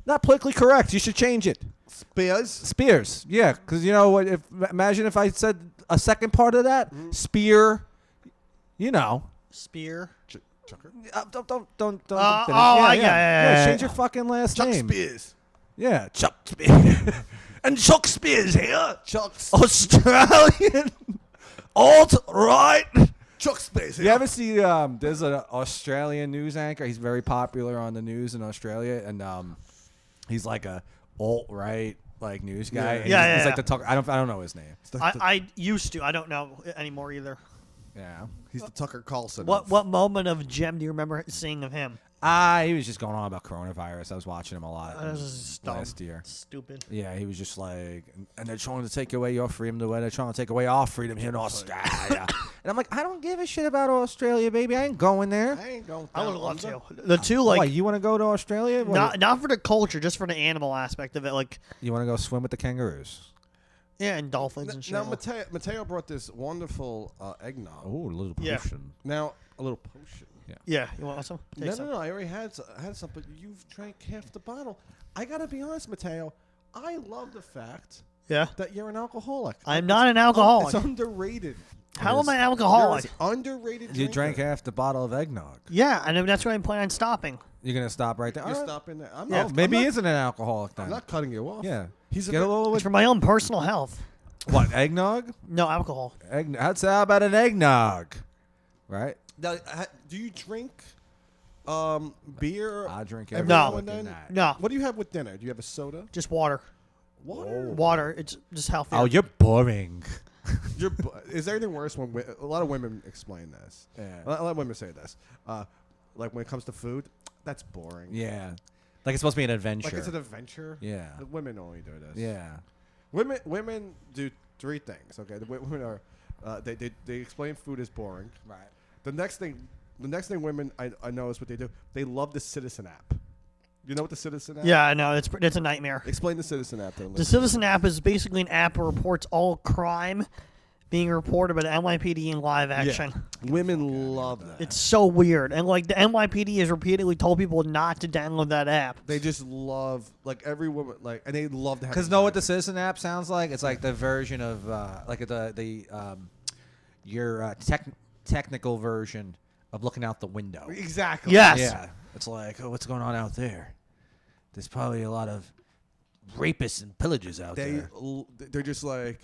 Speaker 5: not politically correct. You should change it.
Speaker 4: Spears.
Speaker 5: Spears. Yeah, because you know what? Imagine if I said a second part of that, Spear. You know.
Speaker 2: Spear.
Speaker 4: Chucker.
Speaker 5: Don't.
Speaker 2: I get it. Yeah.
Speaker 5: Change your fucking last
Speaker 4: Chuck
Speaker 5: name.
Speaker 4: Spears.
Speaker 5: Yeah, Chuck Spears. And Chuck Spears here.
Speaker 4: Chuck's.
Speaker 5: Australian. Alt-right.
Speaker 4: Chuck Spears here.
Speaker 5: You ever see? There's an Australian news anchor. He's very popular on the news in Australia, and he's like a alt-right like news guy.
Speaker 4: Yeah.
Speaker 5: And
Speaker 2: Yeah,
Speaker 5: he's
Speaker 2: yeah,
Speaker 5: like the talk. I don't know his name.
Speaker 2: I used to. I don't know anymore either.
Speaker 5: Yeah.
Speaker 4: He's the Tucker Carlson.
Speaker 2: What moment of gem do you remember seeing of him?
Speaker 5: He was just going on about coronavirus. I was watching him a lot
Speaker 2: This is dumb.
Speaker 5: last year.
Speaker 2: Stupid.
Speaker 5: Yeah, he was just like, and they're trying to take away your freedom the way they're trying to take away our freedom here in Australia. And I'm like, I don't give a shit about Australia, baby. I ain't going there.
Speaker 4: I ain't going.
Speaker 2: I would
Speaker 4: down
Speaker 2: love
Speaker 4: under.
Speaker 2: to. The two
Speaker 5: Why,
Speaker 2: like
Speaker 5: you want to go to Australia? What,
Speaker 2: not for the culture, just for the animal aspect of it. Like
Speaker 5: you want to go swim with the kangaroos?
Speaker 2: yeah, and dolphins and shit.
Speaker 4: Now, Mateo brought this wonderful eggnog.
Speaker 5: Oh, a little
Speaker 2: Yeah.
Speaker 5: potion.
Speaker 4: Now, a little potion.
Speaker 2: Yeah, you want some? Take some.
Speaker 4: No. I already had some, but you've drank half the bottle. I gotta be honest, Mateo. I love the fact
Speaker 2: Yeah.
Speaker 4: that you're an alcoholic.
Speaker 2: I'm not an alcoholic.
Speaker 4: It's underrated.
Speaker 2: How am I
Speaker 4: You're
Speaker 2: alcoholic?
Speaker 4: an underrated.
Speaker 5: You
Speaker 4: drinker.
Speaker 5: drank half the bottle of eggnog.
Speaker 2: Yeah, and that's why I'm planning on stopping.
Speaker 5: You're gonna stop right there.
Speaker 4: You're
Speaker 5: All right.
Speaker 4: stopping there. I'm
Speaker 2: Yeah.
Speaker 4: not,
Speaker 5: Maybe
Speaker 4: I'm
Speaker 5: he
Speaker 4: not,
Speaker 5: isn't an alcoholic then.
Speaker 4: I'm not cutting you off.
Speaker 5: Yeah.
Speaker 4: He's
Speaker 5: Get a little
Speaker 2: It's for my own personal health.
Speaker 5: what eggnog?
Speaker 2: No alcohol.
Speaker 5: How about an eggnog? Right.
Speaker 4: Now, do you drink beer?
Speaker 5: I drink
Speaker 4: every
Speaker 5: every
Speaker 2: No.
Speaker 4: now and then?
Speaker 5: night.
Speaker 2: No,
Speaker 4: What do you have with dinner? Do you have a soda?
Speaker 2: just water.
Speaker 4: Water.
Speaker 2: Water. It's just healthy.
Speaker 5: Oh, you're boring.
Speaker 4: Is there anything worse when a lot of women explain this?
Speaker 5: Yeah.
Speaker 4: A lot of women say this. Like when it comes to food, that's boring.
Speaker 5: Yeah. Like it's supposed to be an adventure.
Speaker 4: Like it's an adventure.
Speaker 5: Yeah.
Speaker 4: The women only do this.
Speaker 5: Yeah.
Speaker 4: Women do three things. Okay. The women are they explain food is boring.
Speaker 5: Right.
Speaker 4: The next thing women I know is what they do. They love the Citizen app. You know what the Citizen app?
Speaker 2: Yeah, I know. It's a nightmare.
Speaker 4: Explain the Citizen app to them.
Speaker 2: The Citizen app is basically an app that reports all crime being reported by the NYPD in live action.
Speaker 4: Women love that.
Speaker 2: It's so weird. And like the NYPD has repeatedly told people not to download that app.
Speaker 4: They just love like every woman like, and they love to have.
Speaker 5: Because know what the Citizen app sounds like? It's like the version of like your technical version of looking out the window.
Speaker 4: Exactly.
Speaker 2: Yes.
Speaker 5: Yeah. It's like, oh, what's going on out there? There's probably a lot of rapists and pillagers out there.
Speaker 4: They're just like,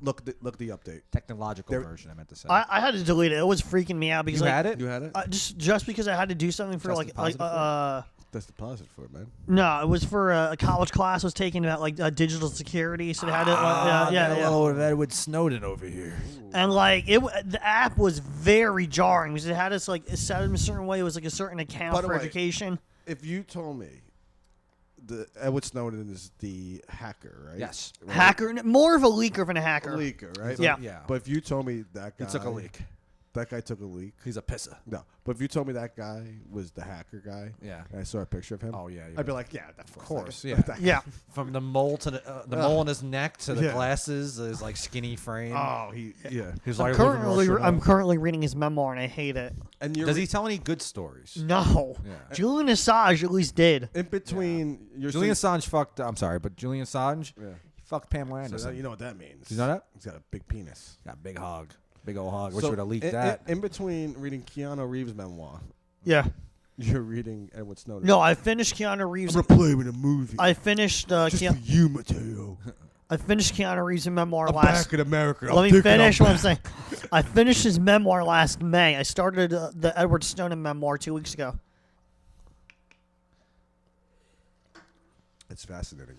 Speaker 4: look the update.
Speaker 5: Technological
Speaker 4: They're-
Speaker 5: version, I meant to say.
Speaker 2: I had to delete it. It was freaking me out because
Speaker 5: you
Speaker 2: like,
Speaker 5: had it?
Speaker 4: You had it.
Speaker 2: just because I had to do something for
Speaker 5: Tested positive
Speaker 4: That's the positive for it, man.
Speaker 2: no, it was for a college class I was taking about like digital security. So they had to yeah.
Speaker 5: Hello, Edward Snowden over here.
Speaker 2: And like the app was very jarring because it had us like set in a certain way. It was like a certain account
Speaker 4: By the
Speaker 2: for
Speaker 4: way,
Speaker 2: education.
Speaker 4: If you told me the Edward Snowden is the hacker, right?
Speaker 5: Yes.
Speaker 4: Right?
Speaker 2: Hacker, more of a leaker than a
Speaker 4: A
Speaker 2: hacker.
Speaker 4: leaker, right?
Speaker 2: Yeah.
Speaker 5: Yeah.
Speaker 4: But if you told me that guy
Speaker 5: He took a leak.
Speaker 4: that guy took a leak.
Speaker 5: He's a pisser.
Speaker 4: No, but if you told me that guy was the hacker guy,
Speaker 5: Yeah.
Speaker 4: and I saw a picture of him,
Speaker 5: Oh, yeah.
Speaker 4: I'd be like, yeah, of
Speaker 5: course,
Speaker 4: that-
Speaker 5: yeah.
Speaker 4: that-
Speaker 2: Yeah.
Speaker 5: From the mole to the mole in his neck to the
Speaker 4: Yeah.
Speaker 5: glasses, his like skinny frame.
Speaker 4: Oh, yeah.
Speaker 5: He's
Speaker 2: I'm
Speaker 5: like
Speaker 2: currently reading his memoir and I hate it.
Speaker 4: And you're
Speaker 5: Does he tell any good stories?
Speaker 2: No,
Speaker 5: Yeah.
Speaker 2: Julian Assange at least did.
Speaker 4: in between? You're
Speaker 5: Julian
Speaker 4: saying-
Speaker 5: Assange fucked. I'm sorry, but Julian Assange,
Speaker 4: Yeah.
Speaker 5: he fucked Pamela
Speaker 4: So
Speaker 5: Anderson.
Speaker 4: you know what that means?
Speaker 5: Do you know that?
Speaker 4: He's got a big penis.
Speaker 5: Got a big hog, big old hog. Wish
Speaker 4: So
Speaker 5: would have leaked
Speaker 4: in,
Speaker 5: that.
Speaker 4: In between reading Keanu Reeves' memoir
Speaker 2: Yeah.
Speaker 4: You're reading Edward Snowden.
Speaker 2: No, I finished Keanu Reeves.
Speaker 4: I'm gonna play with a movie.
Speaker 2: I finished
Speaker 4: just for you, Mateo.
Speaker 2: I finished Keanu Reeves' memoir
Speaker 4: I'm
Speaker 2: last.
Speaker 4: back in America.
Speaker 2: Let me finish what I'm saying. I finished his memoir last May. I started the Edward Snowden memoir 2 weeks ago.
Speaker 4: It's fascinating.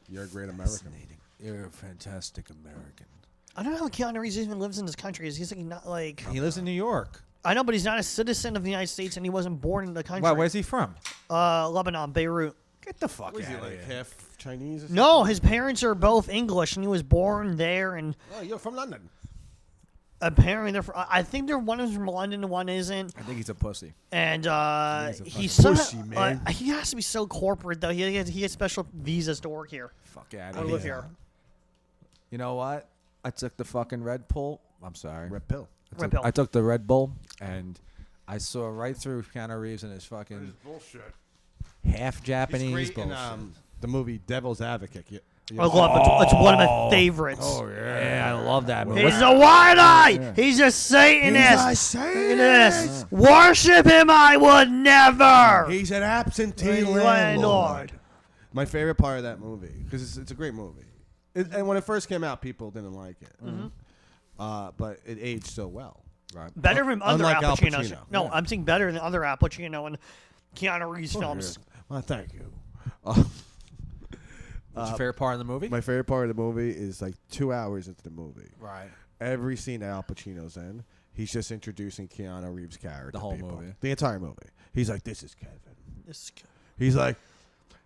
Speaker 4: You're a great American.
Speaker 5: You're a fantastic American.
Speaker 2: I don't know how Keanu Reeves even lives in this country. He's like not like.
Speaker 5: He lives in New York.
Speaker 2: I know, but he's not a citizen of the United States, and he wasn't born in the country.
Speaker 5: Why? Where's he from?
Speaker 2: Lebanon, Beirut.
Speaker 5: Get the fuck
Speaker 4: What is he,
Speaker 5: out of
Speaker 4: like
Speaker 5: here.
Speaker 4: half Chinese or something?
Speaker 2: No, his parents are both English, and he was born there. And
Speaker 4: Oh, you're from London.
Speaker 2: apparently, they're. I think they're one is from London, and one isn't.
Speaker 5: I think he's a pussy.
Speaker 2: And he's
Speaker 4: fucking
Speaker 2: somehow,
Speaker 4: pussy, man.
Speaker 2: he has to be so corporate though. He gets special visas to work here.
Speaker 5: Fuck out
Speaker 2: I
Speaker 5: of
Speaker 2: live
Speaker 5: here.
Speaker 2: here.
Speaker 5: You know what? I took the fucking Red Bull. I'm sorry.
Speaker 4: Red pill.
Speaker 2: Red Pill.
Speaker 5: I took the Red Bull and I saw right through Keanu Reeves and his fucking
Speaker 4: bullshit.
Speaker 5: half
Speaker 4: He's
Speaker 5: Japanese
Speaker 4: great
Speaker 5: bullshit.
Speaker 4: in the movie Devil's Advocate.
Speaker 2: I love it. It's one of my favorites.
Speaker 4: Oh,
Speaker 5: yeah, I love that movie.
Speaker 2: He's a white eye. He's a Satanist. Look at this. Worship him, I would never.
Speaker 4: He's an absentee
Speaker 2: Landlord.
Speaker 4: landlord. My favorite part of that movie, because it's a great movie. And when it first came out, people didn't like it. But it aged so well. Right.
Speaker 2: Better than other
Speaker 4: Unlike
Speaker 2: Al
Speaker 4: Al
Speaker 2: Pacinos.
Speaker 4: Pacino.
Speaker 2: No,
Speaker 4: Yeah.
Speaker 2: I'm saying better than other Al Pacino and Keanu Reeves films.
Speaker 4: Well, thank you.
Speaker 5: What's your favorite part of the movie?
Speaker 4: My favorite part of the movie is like 2 hours into the movie.
Speaker 5: Right.
Speaker 4: Every scene that Al Pacino's in, he's just introducing Keanu Reeves' character.
Speaker 5: The whole
Speaker 4: to people.
Speaker 5: movie.
Speaker 4: The entire movie. He's like, this is Kevin.
Speaker 2: This is good.
Speaker 4: He's like,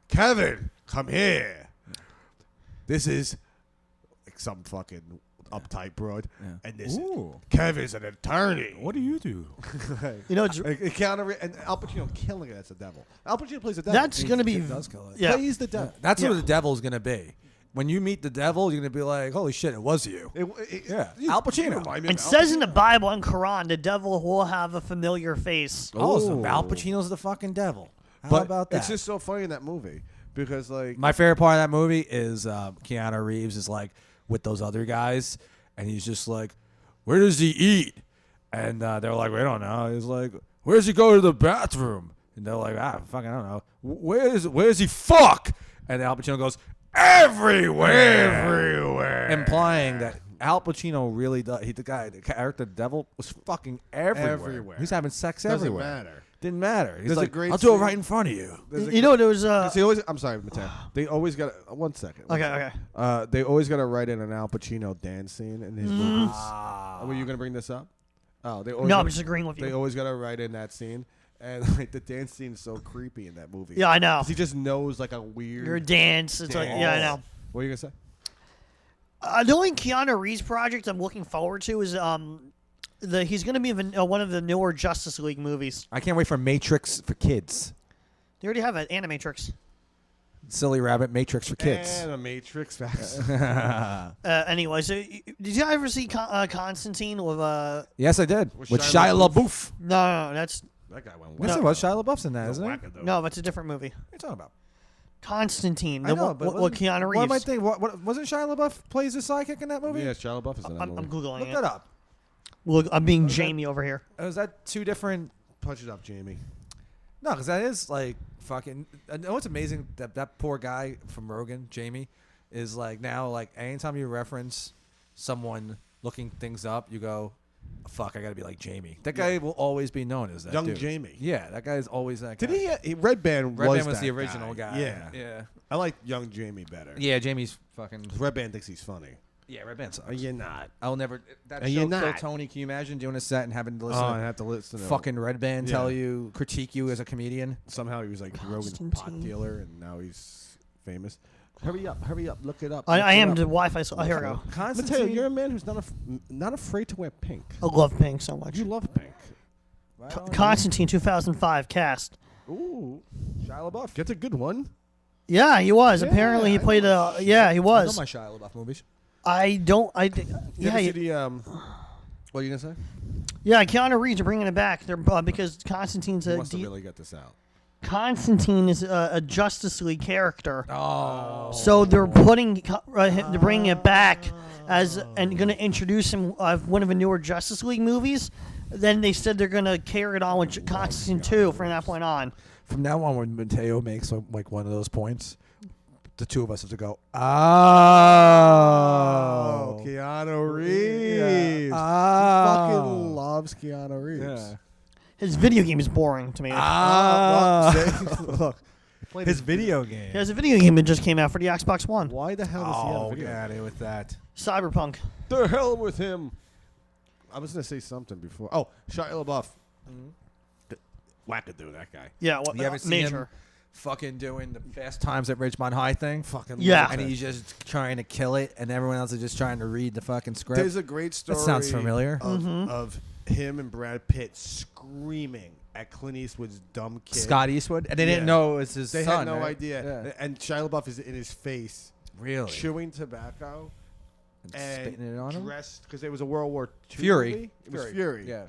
Speaker 4: Kevin, come here. This is like some fucking uptight broad.
Speaker 5: Yeah.
Speaker 4: And this
Speaker 5: Ooh.
Speaker 4: Kevin's an attorney.
Speaker 5: What do you do?
Speaker 2: You know, it's,
Speaker 4: Keanu Reeves, and Al Pacino killing it as the devil. Al Pacino plays the devil.
Speaker 2: that's going to be.
Speaker 5: does kill it.
Speaker 2: Yeah.
Speaker 4: Plays the devil.
Speaker 5: That's
Speaker 2: Yeah.
Speaker 5: what the devil's gonna be. When you meet the devil, you're gonna be like, "Holy shit, it was you." Yeah. Al Pacino.
Speaker 4: remind me of
Speaker 2: It
Speaker 4: Al
Speaker 2: says in the
Speaker 4: Pacino.
Speaker 2: Bible and Quran, the devil will have a familiar face.
Speaker 5: Oh, so
Speaker 4: Oh.
Speaker 5: Al Pacino's the fucking devil. How
Speaker 4: But
Speaker 5: about that?
Speaker 4: it's just so funny in that movie because, like,
Speaker 5: My favorite part of that movie is Keanu Reeves is like with those other guys, and he's just like, "Where does he eat?" And they're like, "We don't know." He's like, "Where does he go to the bathroom?" And they're like, fucking, I don't know. Where's he fuck?" And Al Pacino goes, "Everywhere," implying that Al Pacino really does. The character, the devil, was fucking everywhere.
Speaker 4: Everywhere.
Speaker 5: He's having sex
Speaker 4: doesn't
Speaker 5: everywhere.
Speaker 4: matter.
Speaker 5: Didn't matter. He's
Speaker 4: There's a
Speaker 5: like,
Speaker 4: great
Speaker 5: "I'll do it
Speaker 4: scene-
Speaker 5: right in front of you."
Speaker 2: You know, there was
Speaker 4: They always, I'm sorry, Mateo. They always got 1 second.
Speaker 2: Okay.
Speaker 4: They always got to write in an Al Pacino dance scene in his movies. Were you gonna bring this up? Oh, they always
Speaker 2: No,
Speaker 4: gotta-
Speaker 2: I'm just agreeing with
Speaker 4: They
Speaker 2: you.
Speaker 4: always got to write in that scene, and like the dance scene is so creepy in that movie.
Speaker 2: Yeah, I know.
Speaker 4: 'Cause he just knows like a weird.
Speaker 2: Your dance. It's like, yeah, I know.
Speaker 4: What are you gonna say?
Speaker 2: The only Keanu Reeves project I'm looking forward to is he's going to be in one of the newer Justice League movies.
Speaker 5: I can't wait for Matrix for kids.
Speaker 2: They already have an Animatrix.
Speaker 5: Silly Rabbit Matrix for kids.
Speaker 4: And a Matrix.
Speaker 2: Anyway, so did you ever see Constantine with
Speaker 5: Yes, I did.
Speaker 4: With
Speaker 5: With
Speaker 4: Shia
Speaker 5: Shia LaBeouf.
Speaker 2: No, that's
Speaker 4: That guy went.
Speaker 5: Yes,
Speaker 2: No.
Speaker 5: it was. Shia LaBeouf's in that, isn't it? What
Speaker 2: no, that's a different movie.
Speaker 5: are you talking about?
Speaker 2: Constantine.
Speaker 5: I know, but
Speaker 2: what Keanu Reeves?
Speaker 5: What am I thinking? What wasn't Shia LaBeouf plays the sidekick in that movie?
Speaker 4: Yeah, Shia LaBeouf is in that
Speaker 2: I'm
Speaker 4: movie.
Speaker 2: googling
Speaker 5: Look
Speaker 2: it.
Speaker 5: that up.
Speaker 2: Look, I'm being Jamie over here.
Speaker 5: Is that two different?
Speaker 4: Punch it up, Jamie.
Speaker 5: No, because that is like fucking. I know it's amazing that that poor guy from Rogan, Jamie, is like now like anytime you reference someone looking things up, you go, "Fuck, I gotta be like Jamie." That guy will always be known as that
Speaker 4: Young
Speaker 5: dude.
Speaker 4: Jamie.
Speaker 5: Yeah, that guy is always that.
Speaker 4: Did
Speaker 5: guy.
Speaker 4: he? Red Band
Speaker 5: Red
Speaker 4: was
Speaker 5: Band was
Speaker 4: that
Speaker 5: the original guy.
Speaker 4: Yeah.
Speaker 5: yeah,
Speaker 4: I like Young Jamie better.
Speaker 5: yeah. Jamie's fucking.
Speaker 4: Red Band thinks he's funny.
Speaker 5: Yeah, Red Band sucks.
Speaker 4: You're not.
Speaker 5: I'll never. That
Speaker 4: Are
Speaker 5: show,
Speaker 4: you
Speaker 5: Kill
Speaker 4: not?
Speaker 5: Tony. Can you imagine doing a set and having to listen
Speaker 4: I
Speaker 5: to
Speaker 4: have to listen to
Speaker 5: fucking Red Band
Speaker 4: Yeah.
Speaker 5: tell you, critique you as a comedian?
Speaker 4: Somehow he was like Rogan's pot
Speaker 2: Constantine.
Speaker 4: dealer, and now he's famous. Hurry up! Look it up.
Speaker 2: I
Speaker 4: look it
Speaker 2: am
Speaker 4: up.
Speaker 2: the Wi-Fi. So, here we go.
Speaker 4: Mateo,
Speaker 5: Constantine.
Speaker 4: you're a man who's not afraid to wear pink.
Speaker 2: I love Pink so much.
Speaker 4: You love pink.
Speaker 5: Right on,
Speaker 2: Constantine 2005 cast.
Speaker 4: Ooh,
Speaker 5: Shia LaBeouf.
Speaker 4: that's a good one.
Speaker 2: Yeah, he was.
Speaker 4: Yeah,
Speaker 2: Apparently, he
Speaker 4: I
Speaker 2: played
Speaker 4: know
Speaker 2: a. Yeah, he
Speaker 5: I know
Speaker 2: was.
Speaker 5: my Shia LaBeouf movies.
Speaker 2: I don't. I.
Speaker 4: You
Speaker 2: Yeah,
Speaker 4: ever see
Speaker 2: he-
Speaker 4: the what are you gonna say?
Speaker 2: yeah. Keanu Reeves are bringing it back. They're because Constantine's
Speaker 4: You
Speaker 2: a.
Speaker 4: must have really got this out.
Speaker 2: Constantine is a Justice League character.
Speaker 5: Oh.
Speaker 2: So they're they're bringing it back as and going to introduce him one of the newer Justice League movies Then they said they're gonna carry it on with Constantine 2 from that point on.
Speaker 5: From now on, when Mateo makes like one of those points, the two of us have to go. Oh,
Speaker 4: Keanu Reeves. Fucking loves Keanu Reeves.
Speaker 5: Yeah.
Speaker 2: His video game is boring to me.
Speaker 4: Look,
Speaker 5: His video game.
Speaker 2: He has a video game that just came out for the Xbox One.
Speaker 4: why the hell does he have a
Speaker 5: Oh,
Speaker 4: video?
Speaker 5: get out of here with that.
Speaker 2: Cyberpunk.
Speaker 4: The hell with him. I was gonna say something before. Oh, Shia LaBeouf. Wackadoo, that guy.
Speaker 2: Yeah, what,
Speaker 5: You ever see him
Speaker 2: major.
Speaker 5: fucking doing the Fast Times at Ridgemont High thing?
Speaker 4: Fucking
Speaker 2: Yeah.
Speaker 4: love
Speaker 5: And
Speaker 4: it.
Speaker 5: he's just trying to kill it, and everyone else is just trying to read the fucking script.
Speaker 4: There's a great story.
Speaker 5: That sounds familiar.
Speaker 4: Of him and Brad Pitt screaming at Clint Eastwood's dumb kid.
Speaker 5: Scott Eastwood, and they didn't
Speaker 4: Yeah.
Speaker 5: know it was his
Speaker 4: They
Speaker 5: son.
Speaker 4: had no
Speaker 5: right?
Speaker 4: idea.
Speaker 5: Yeah.
Speaker 4: And Shia LaBeouf is in his face,
Speaker 5: Really?
Speaker 4: chewing tobacco and
Speaker 5: spitting it on him?
Speaker 4: dressed because it was a World War II
Speaker 5: Fury.
Speaker 4: movie. It was Fury.
Speaker 5: Yeah.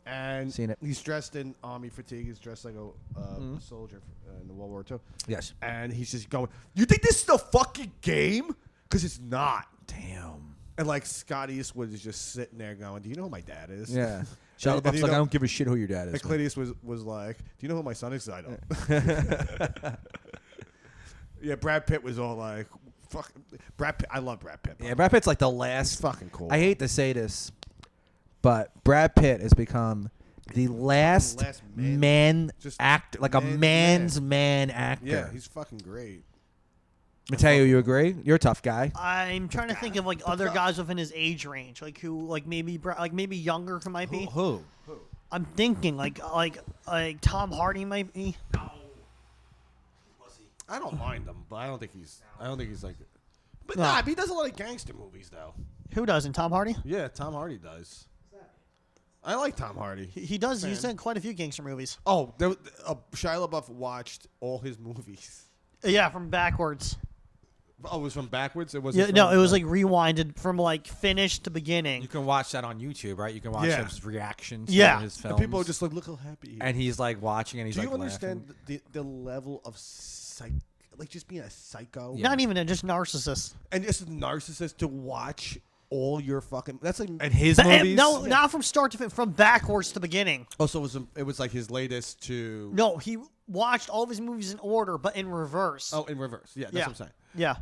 Speaker 4: And
Speaker 5: Seen it.
Speaker 4: he's dressed in army fatigue. He's dressed like a soldier in the World War II.
Speaker 5: Yes.
Speaker 4: And he's just going, "You think this is a fucking game? Because it's not."
Speaker 5: Damn.
Speaker 4: And like Scott Eastwood is just sitting there going, "Do you know who my dad is?"
Speaker 5: Yeah. Shia
Speaker 4: And
Speaker 5: LaBeouf's
Speaker 4: you
Speaker 5: like, I
Speaker 4: know-
Speaker 5: don't give a shit who your dad is.
Speaker 4: And Clint Eastwood was like, "Do you know who my son is?" I don't. Yeah, Brad Pitt was all like, "Fuck, Brad Pitt." I love Brad Pitt.
Speaker 5: Yeah, Brad Pitt's like the
Speaker 4: It's
Speaker 5: last.
Speaker 4: fucking cool.
Speaker 5: I hate to say this, but Brad Pitt has become the last,
Speaker 4: Last man.
Speaker 5: man
Speaker 4: Just
Speaker 5: actor, like a
Speaker 4: man's
Speaker 5: man's man actor.
Speaker 4: Yeah, he's fucking great.
Speaker 5: Mateo, you agree? You're a tough guy.
Speaker 2: I'm trying to think of like other guys within his age range, like who, like maybe younger who might be.
Speaker 5: Who?
Speaker 2: I'm thinking like Tom Hardy might be.
Speaker 4: I don't mind him, but I don't think he's like. But
Speaker 2: No.
Speaker 4: nah, he does a lot of gangster movies though.
Speaker 2: Who doesn't? Tom Hardy.
Speaker 4: Yeah, Tom Hardy does. I like Tom Hardy.
Speaker 2: He does. He's in quite a few gangster movies.
Speaker 4: Oh, Shia LaBeouf watched all his movies.
Speaker 2: Yeah, from backwards.
Speaker 4: Oh, it was from backwards. It
Speaker 2: Yeah,
Speaker 4: wasn't.
Speaker 2: no,
Speaker 4: from,
Speaker 2: it was like rewinded from like finish to beginning.
Speaker 5: You can watch that on YouTube, right? You can watch
Speaker 4: Yeah.
Speaker 5: his reactions
Speaker 2: Yeah.
Speaker 5: to his
Speaker 4: and
Speaker 5: films.
Speaker 4: people are just like, "Look how happy." He is."
Speaker 5: and he's like watching, and he's
Speaker 4: Do
Speaker 5: like
Speaker 4: you understand
Speaker 5: laughing.
Speaker 4: the level of like just being a psycho?
Speaker 5: Yeah.
Speaker 2: Not even just narcissist.
Speaker 4: And just a narcissist to watch all your fucking. That's like.
Speaker 5: And his
Speaker 2: But,
Speaker 5: movies.
Speaker 2: no, not from start to finish, from backwards to beginning.
Speaker 4: Also, it was like his latest to.
Speaker 2: No, he watched all of his movies in order, but in reverse.
Speaker 4: Oh, in reverse. Yeah, that's
Speaker 2: Yeah.
Speaker 4: what I'm saying.
Speaker 2: Yeah.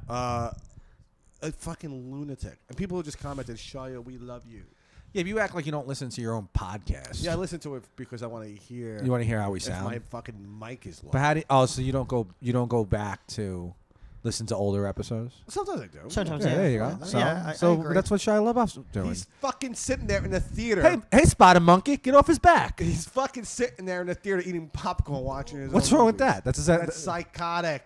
Speaker 4: A fucking lunatic. And people just commented, "Shia, we love you."
Speaker 5: Yeah, if you act like you don't listen to your own podcast.
Speaker 4: Yeah, I listen to it because I want to hear.
Speaker 5: You want to hear how we
Speaker 4: if
Speaker 5: sound.
Speaker 4: my fucking mic is low.
Speaker 5: But how do so you don't go back to listen to older episodes?
Speaker 4: Sometimes I do.
Speaker 2: Sometimes,
Speaker 5: Yeah,
Speaker 2: yeah.
Speaker 5: there you go. So,
Speaker 2: Yeah, I
Speaker 5: so
Speaker 2: agree.
Speaker 5: that's what Shia LaBeouf's doing.
Speaker 4: He's fucking sitting there in the theater.
Speaker 5: Hey, Spider Monkey, get off his back.
Speaker 4: He's fucking sitting there in the theater eating popcorn, watching his.
Speaker 5: What's
Speaker 4: own
Speaker 5: wrong with
Speaker 4: movies.
Speaker 5: that? That's
Speaker 4: That's psychotic.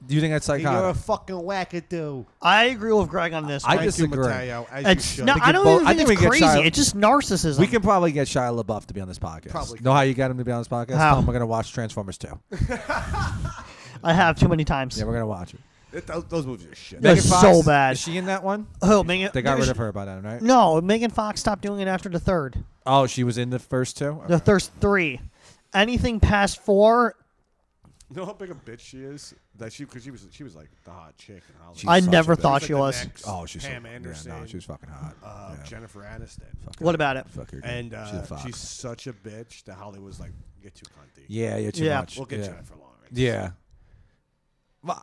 Speaker 5: Do you think that's
Speaker 4: You're a
Speaker 5: psychotic?
Speaker 4: fucking wackadoo.
Speaker 2: I agree with Greg on this.
Speaker 5: I
Speaker 2: one.
Speaker 5: disagree.
Speaker 4: Mateo, as you
Speaker 2: It's
Speaker 4: should.
Speaker 2: no,
Speaker 5: We
Speaker 2: I
Speaker 5: can
Speaker 2: don't
Speaker 5: both-
Speaker 2: even
Speaker 5: I
Speaker 2: think
Speaker 5: think we
Speaker 2: it's
Speaker 5: get
Speaker 2: crazy.
Speaker 5: Shia-
Speaker 2: It's just narcissism.
Speaker 5: We can probably get Shia LaBeouf to be on this podcast.
Speaker 4: Probably
Speaker 5: Know how you get him to be on this podcast?
Speaker 2: How?
Speaker 5: Tell him we're gonna watch Transformers 2.
Speaker 2: I have too many times.
Speaker 5: Yeah, we're gonna watch it.
Speaker 4: Those movies are shit.
Speaker 2: They're
Speaker 5: Megan Fox,
Speaker 2: so bad.
Speaker 5: Is she in that one?
Speaker 2: Oh, Megan.
Speaker 5: They got rid of her by then, right?
Speaker 2: No, Megan Fox stopped doing it after the third.
Speaker 5: Oh, she was in the first two.
Speaker 2: The first three. Anything past four,
Speaker 4: You know how big a bitch she is? That because she was like the hot chick in Hollywood.
Speaker 5: She's
Speaker 2: I
Speaker 5: such
Speaker 2: never
Speaker 5: a bitch.
Speaker 2: thought
Speaker 4: She's
Speaker 2: she
Speaker 4: like the
Speaker 2: was.
Speaker 4: next
Speaker 5: Oh, she's
Speaker 4: Pam
Speaker 5: so,
Speaker 4: Anderson.
Speaker 5: Yeah, no, she was fucking hot. Yeah.
Speaker 4: Jennifer Aniston.
Speaker 5: Fuck her.
Speaker 2: What about it?
Speaker 5: Fuck her.
Speaker 4: And
Speaker 5: She's a fox.
Speaker 4: she's such a bitch that Hollywood's like, "You're too cunty."
Speaker 5: Yeah, you're too
Speaker 2: Yeah.
Speaker 5: much.
Speaker 4: We'll get
Speaker 5: yeah.
Speaker 4: Jennifer Lawrence.
Speaker 5: Yeah. Well,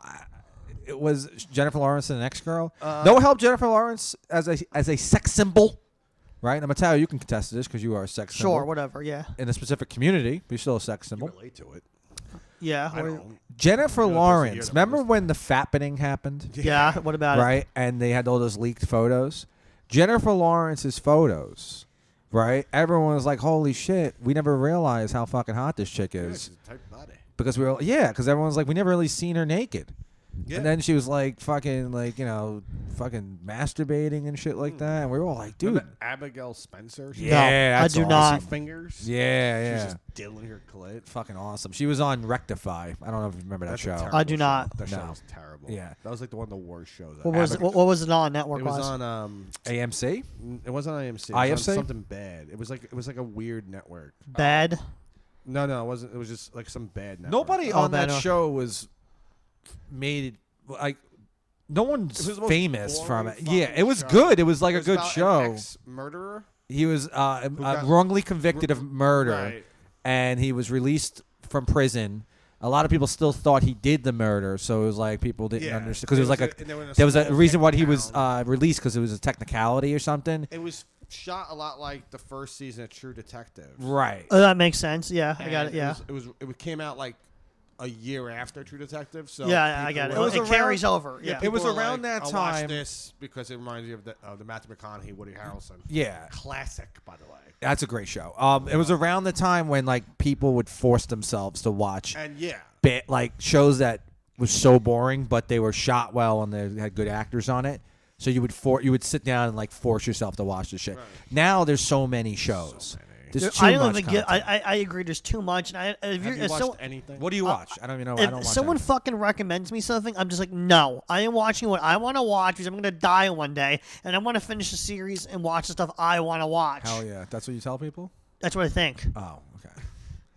Speaker 5: it was Jennifer Lawrence an ex-girl. No help Jennifer Lawrence as a sex symbol, right? I'm gonna tell you can contest to this because you are a sex symbol.
Speaker 2: Sure, whatever. Yeah.
Speaker 5: In a specific community, but you're still a sex
Speaker 4: You
Speaker 5: symbol.
Speaker 4: relate to it.
Speaker 2: Yeah.
Speaker 4: I
Speaker 2: what-
Speaker 4: don't.
Speaker 5: Jennifer
Speaker 4: You're the person
Speaker 5: Lawrence.
Speaker 4: here to
Speaker 5: Remember
Speaker 4: post.
Speaker 5: when the fappening happened?
Speaker 2: Yeah. What about it?
Speaker 5: Right? And they had all those leaked photos. Jennifer Lawrence's photos, right? Everyone was like, holy shit, we never realized how fucking hot this chick
Speaker 4: Yeah,
Speaker 5: is.
Speaker 4: she's a type body.
Speaker 5: Because because everyone's like, we never really seen her naked.
Speaker 4: Yeah.
Speaker 5: And then she was like fucking fucking masturbating and shit like that. And we were all like, dude.
Speaker 4: Remember Abigail Spencer? She
Speaker 5: Yeah,
Speaker 2: I
Speaker 5: that's
Speaker 2: do
Speaker 5: awesome.
Speaker 2: not.
Speaker 4: fingers.
Speaker 5: Yeah,
Speaker 4: She was
Speaker 5: yeah.
Speaker 4: just diddling her clit.
Speaker 5: Fucking awesome. She was on Rectify. I don't know if you remember that
Speaker 4: That's a
Speaker 5: show.
Speaker 4: terrible
Speaker 2: I do
Speaker 4: show.
Speaker 2: not.
Speaker 4: That show
Speaker 5: No.
Speaker 4: was terrible.
Speaker 5: Yeah.
Speaker 4: That was like one of the worst shows.
Speaker 2: What was it, what was it on network
Speaker 4: It was
Speaker 2: wise?
Speaker 4: on
Speaker 5: AMC?
Speaker 4: It wasn't on AMC. It was on
Speaker 5: IFC?
Speaker 4: something bad. It was like a weird network.
Speaker 2: Bad.
Speaker 4: No, it wasn't. It was just like some bad network.
Speaker 5: Nobody
Speaker 2: Oh,
Speaker 5: on that
Speaker 2: man,
Speaker 5: show was made like. No one's
Speaker 4: It was the most
Speaker 5: famous from
Speaker 4: boring
Speaker 5: it. Yeah,
Speaker 4: fucking
Speaker 5: it was
Speaker 4: show.
Speaker 5: good. It was like
Speaker 4: It
Speaker 5: a
Speaker 4: was
Speaker 5: good
Speaker 4: about
Speaker 5: show.
Speaker 4: An ex-murderer.
Speaker 5: He was
Speaker 4: got-
Speaker 5: wrongly convicted of murder,
Speaker 4: Right.
Speaker 5: and he was released from prison. A lot of people still thought he did the murder, so it was like people didn't
Speaker 4: Yeah.
Speaker 5: understand because it was like
Speaker 4: and they were in
Speaker 5: there was a
Speaker 4: small
Speaker 5: reason why he was
Speaker 4: town.
Speaker 5: released because it was a technicality or something.
Speaker 4: It was shot a lot like the first season of True Detective.
Speaker 5: Right.
Speaker 2: That makes sense. Yeah, I got it.
Speaker 4: And
Speaker 2: Yeah.
Speaker 4: It came out like a year after True Detective. So
Speaker 2: Yeah, I
Speaker 4: people
Speaker 2: got it.
Speaker 4: were-
Speaker 5: was
Speaker 2: It
Speaker 5: around-
Speaker 2: carries over. Yeah.
Speaker 5: It was
Speaker 4: people were
Speaker 5: around
Speaker 4: like,
Speaker 5: that
Speaker 4: I'll
Speaker 5: time-
Speaker 4: watch this because it reminds you of the Matthew McConaughey, Woody Harrelson.
Speaker 5: Yeah.
Speaker 4: Classic, by the way.
Speaker 5: That's a great show. It was around the time when like people would force themselves to watch
Speaker 4: And yeah,
Speaker 5: like shows that was so boring, but they were shot well and they had good actors on it. So you would sit down and like force yourself to watch the shit.
Speaker 4: Right.
Speaker 5: Now there's so many shows. There's too
Speaker 2: I don't
Speaker 5: much
Speaker 2: even get.
Speaker 5: content.
Speaker 2: I agree. There's too much. And if
Speaker 4: have
Speaker 2: you're,
Speaker 4: you
Speaker 2: if
Speaker 4: watched
Speaker 2: so,
Speaker 4: anything?
Speaker 5: What do you watch? I don't even know. I don't
Speaker 2: if
Speaker 5: watch
Speaker 2: someone
Speaker 5: anything.
Speaker 2: fucking recommends me something, I'm just like, no, I am watching what I want to watch because I'm gonna die one day, and I want to finish the series and watch the stuff I want to watch.
Speaker 5: Hell yeah, that's what you tell people.
Speaker 2: That's what I think.
Speaker 5: Oh, okay.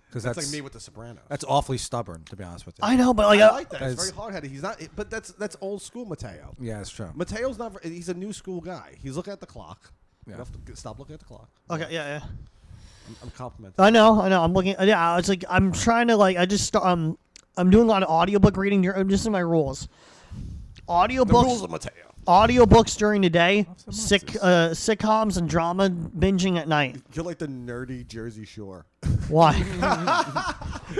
Speaker 5: Because
Speaker 4: That's like me with The Sopranos.
Speaker 5: That's awfully stubborn, to be honest with you.
Speaker 2: I know, but like,
Speaker 4: I like that. It's
Speaker 5: It's-
Speaker 4: very hard-headed. He's not, but that's old school Mateo.
Speaker 5: Yeah, it's true.
Speaker 4: Mateo's not. He's a new school guy. He's looking at the clock.
Speaker 5: Yeah.
Speaker 4: You have to stop looking at the clock.
Speaker 2: okay, yeah.
Speaker 4: I'm complimenting.
Speaker 2: I know. I'm looking. Yeah, it's like I'm trying to like. I just I'm doing a lot of audiobook reading. This is my rules.
Speaker 4: The rules
Speaker 2: Audiobooks.
Speaker 4: of Mateo.
Speaker 2: Audiobooks during the day.
Speaker 5: What's the
Speaker 2: Sitcoms and drama binging at night.
Speaker 4: You're like the nerdy Jersey Shore.
Speaker 2: Why?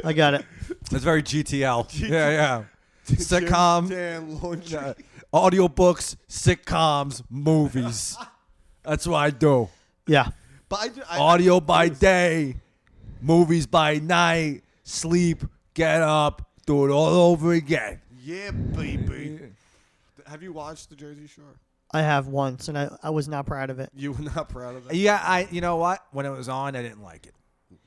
Speaker 2: I got it.
Speaker 5: It's very GTL. Yeah. Sitcom,
Speaker 4: Dan Laundry.
Speaker 5: audiobooks, sitcoms, movies. That's what I do.
Speaker 2: Yeah.
Speaker 4: But
Speaker 5: Audio by day, movies by night, sleep, get up, do it all over again.
Speaker 4: Yeah, baby. Have you watched the Jersey Shore?
Speaker 2: I have once, and I was not proud of it.
Speaker 4: You were not proud of it.
Speaker 5: Yeah, you know what? When it was on, I didn't like it.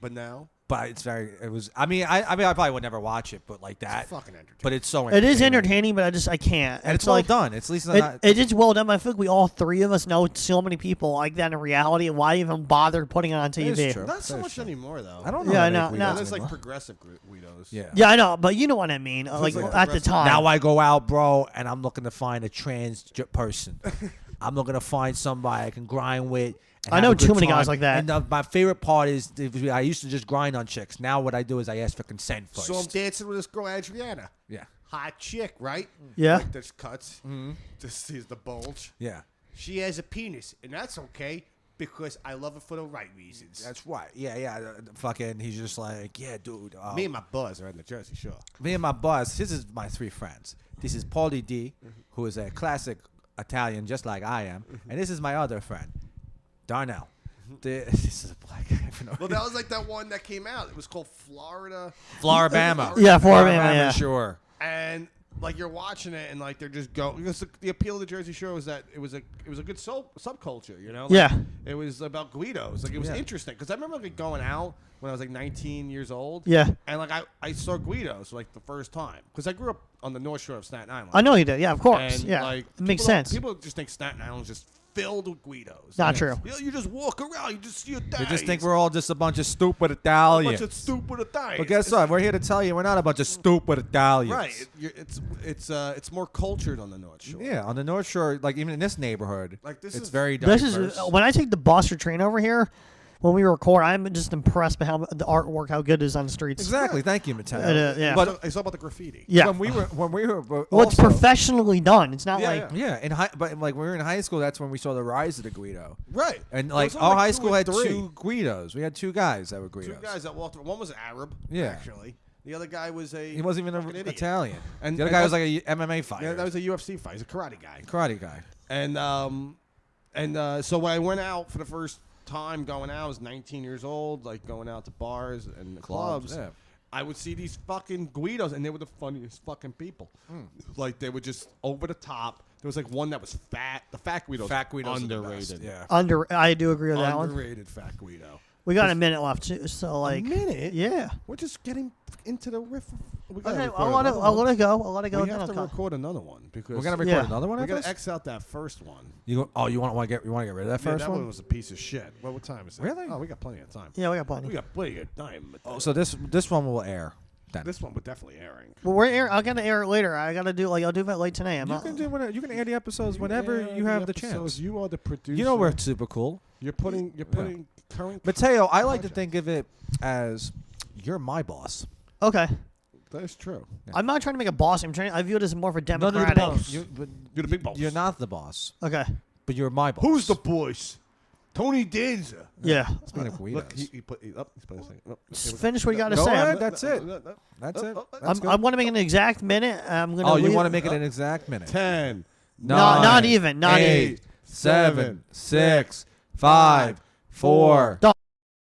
Speaker 4: But now,
Speaker 5: But it was. I mean, I probably would never watch it, but like that.
Speaker 4: it's fucking entertaining.
Speaker 5: But it's so.
Speaker 2: It is entertaining, but I can't.
Speaker 5: and it's well
Speaker 2: like,
Speaker 5: done. It's at least not.
Speaker 2: It is well done. But I feel like we all three of us know so many people like that in reality, and why even bother putting it on TV?
Speaker 5: is true.
Speaker 4: Not so
Speaker 5: That is
Speaker 4: much
Speaker 5: true.
Speaker 4: anymore, though.
Speaker 5: I don't know.
Speaker 2: Yeah,
Speaker 5: any
Speaker 2: no,
Speaker 5: Guidos
Speaker 2: no.
Speaker 4: There's like
Speaker 5: anymore.
Speaker 4: progressive Guidos.
Speaker 5: Yeah.
Speaker 2: Yeah, I know, but you know what I mean. Like
Speaker 4: like
Speaker 2: at the
Speaker 4: progressive.
Speaker 2: time.
Speaker 5: Now I go out, bro, and I'm looking to find a trans person. I'm looking to find somebody I can grind with. and
Speaker 2: I
Speaker 5: have
Speaker 2: know
Speaker 5: a good
Speaker 2: too many guys
Speaker 5: time.
Speaker 2: like that.
Speaker 5: And my favorite part is I used to just grind on chicks. Now what I do is I ask for consent first.
Speaker 4: So I'm dancing with this girl, Adriana.
Speaker 5: Yeah.
Speaker 4: Hot chick, right?
Speaker 2: Yeah.
Speaker 4: Like this cuts. Just sees the bulge.
Speaker 5: Yeah.
Speaker 4: She has a penis, and that's okay because I love it for the right reasons.
Speaker 5: That's right. Yeah. Fucking, he's just like, yeah, dude.
Speaker 4: Me and my buzz are in the Jersey Shore.
Speaker 5: Me and my boss, this is my three friends. This is Paulie D, who is a classic Italian, just like I am. And this is my other friend, Darnell. This is a black guy. For no
Speaker 4: Well, that was like that one that came out. It was called Florida.
Speaker 5: Floribama.
Speaker 2: Yeah, Floribama, yeah.
Speaker 5: Sure.
Speaker 4: And like you're watching it, and like they're just going. Because the appeal of the Jersey Shore was that it was a good subculture, you know. Like,
Speaker 2: Yeah.
Speaker 4: It was about Guidos. Like it was
Speaker 5: Yeah.
Speaker 4: interesting because I remember like going out when I was like 19 years old.
Speaker 2: Yeah.
Speaker 4: And like I saw Guidos like the first time because I grew up on the North Shore of Staten Island.
Speaker 2: I know you did. Yeah, of course.
Speaker 4: And
Speaker 2: yeah,
Speaker 4: like
Speaker 2: it makes
Speaker 4: people don't-
Speaker 2: sense.
Speaker 4: People just think Staten Island's just filled with Guidos.
Speaker 2: Not true.
Speaker 4: You know, you just walk around, you just see a
Speaker 5: They just think we're all just a bunch of stupid Italians.
Speaker 4: bunch of stupid Italians.
Speaker 5: But guess what? We're here to tell you we're not a bunch of stupid Italians.
Speaker 4: Right. It's more cultured on the North Shore.
Speaker 5: Yeah, on the North Shore, like even in this neighborhood,
Speaker 4: Like, this
Speaker 5: it's
Speaker 4: is-
Speaker 5: very
Speaker 2: This
Speaker 5: diverse.
Speaker 2: is when I take the bus or train over here. When we record, I'm just impressed by how the artwork, how good it is on the streets.
Speaker 5: Exactly. Thank you, Mateo.
Speaker 2: Yeah.
Speaker 5: But
Speaker 4: I saw about the graffiti.
Speaker 2: Yeah.
Speaker 5: when we were
Speaker 2: Well, it's
Speaker 5: also-
Speaker 2: professionally done. It's not
Speaker 4: Yeah,
Speaker 2: like
Speaker 5: Yeah, but like when we were in high school, that's when we saw the rise of the Guido.
Speaker 4: Right.
Speaker 5: And
Speaker 4: There
Speaker 5: like
Speaker 4: was only,
Speaker 5: our high
Speaker 4: two
Speaker 5: school
Speaker 4: or
Speaker 5: had
Speaker 4: three.
Speaker 5: two Guidos. We had two guys that were
Speaker 4: Two
Speaker 5: Guidos.
Speaker 4: guys that walked. One was Arab.
Speaker 5: Yeah.
Speaker 4: Actually, the other guy was a.
Speaker 5: He wasn't even
Speaker 4: fucking
Speaker 5: an
Speaker 4: idiot.
Speaker 5: Italian.
Speaker 4: And-
Speaker 5: the other
Speaker 4: and
Speaker 5: guy was
Speaker 4: that-
Speaker 5: like a MMA fighter.
Speaker 4: Yeah, that was a UFC fight. He's a karate guy.
Speaker 5: karate guy.
Speaker 4: And so when I went out for the first time going out, I was 19 years old, like going out to bars and clubs.
Speaker 5: yeah.
Speaker 4: I would see these fucking Guidos, and they were the funniest fucking people. Like they were just over the top. There was like one that was fat. The fat Guidos.
Speaker 5: Fat Guidos are the
Speaker 4: underrated.
Speaker 5: best, yeah.
Speaker 2: I do agree with that one.
Speaker 4: Underrated fat Guido.
Speaker 2: We got a minute left, too, so like
Speaker 4: a minute.
Speaker 2: Yeah.
Speaker 4: We're just getting into the riff. We
Speaker 2: Okay,
Speaker 4: gotta record
Speaker 2: I'll let it go. I'll let it go.
Speaker 4: We
Speaker 2: then
Speaker 4: have
Speaker 2: I'll
Speaker 4: to
Speaker 2: come.
Speaker 4: record another one because
Speaker 5: We're gonna record
Speaker 2: Yeah.
Speaker 5: another one.
Speaker 4: we
Speaker 5: of
Speaker 4: gotta
Speaker 5: this?
Speaker 4: X out that first one.
Speaker 5: You want to get rid of that
Speaker 4: Yeah,
Speaker 5: first
Speaker 4: that one
Speaker 5: one?
Speaker 4: was a piece of shit. Well, what time is it?
Speaker 5: Really?
Speaker 4: Oh, we got plenty of time.
Speaker 2: Yeah, we got plenty.
Speaker 4: We got plenty of time.
Speaker 5: Oh, so this one will air. Then.
Speaker 4: This one we're definitely airing.
Speaker 2: Well, I gotta air it later. I gotta do I'll do that late tonight.
Speaker 5: You can air the episodes whenever you have the chance.
Speaker 4: You are the producer.
Speaker 5: You know we're super cool.
Speaker 4: You're putting current.
Speaker 5: Mateo, I like to think of it as you're my boss.
Speaker 2: Okay.
Speaker 4: That's true.
Speaker 2: I'm not trying to make a boss. I view it as more of a
Speaker 5: No, you're the
Speaker 2: democratic.
Speaker 5: boss. You're
Speaker 4: You're the big boss.
Speaker 5: You're not the boss,
Speaker 2: Okay.
Speaker 5: but you're my boss.
Speaker 4: Who's the boss? Tony Danza.
Speaker 2: Yeah.
Speaker 5: Speaking of
Speaker 4: Look,
Speaker 5: weirdos.
Speaker 4: he put. He's putting his thing. Oh,
Speaker 2: Just finish what you got to
Speaker 5: Go
Speaker 2: say.
Speaker 5: ahead. That's it. That's it. That's
Speaker 2: I want to make an exact minute. I'm gonna.
Speaker 5: Oh, you
Speaker 2: leave-
Speaker 5: want to make it an exact minute?
Speaker 4: 10,
Speaker 2: Not even. Not even.
Speaker 5: 8, 7, 6, 5, 4.
Speaker 2: Don't.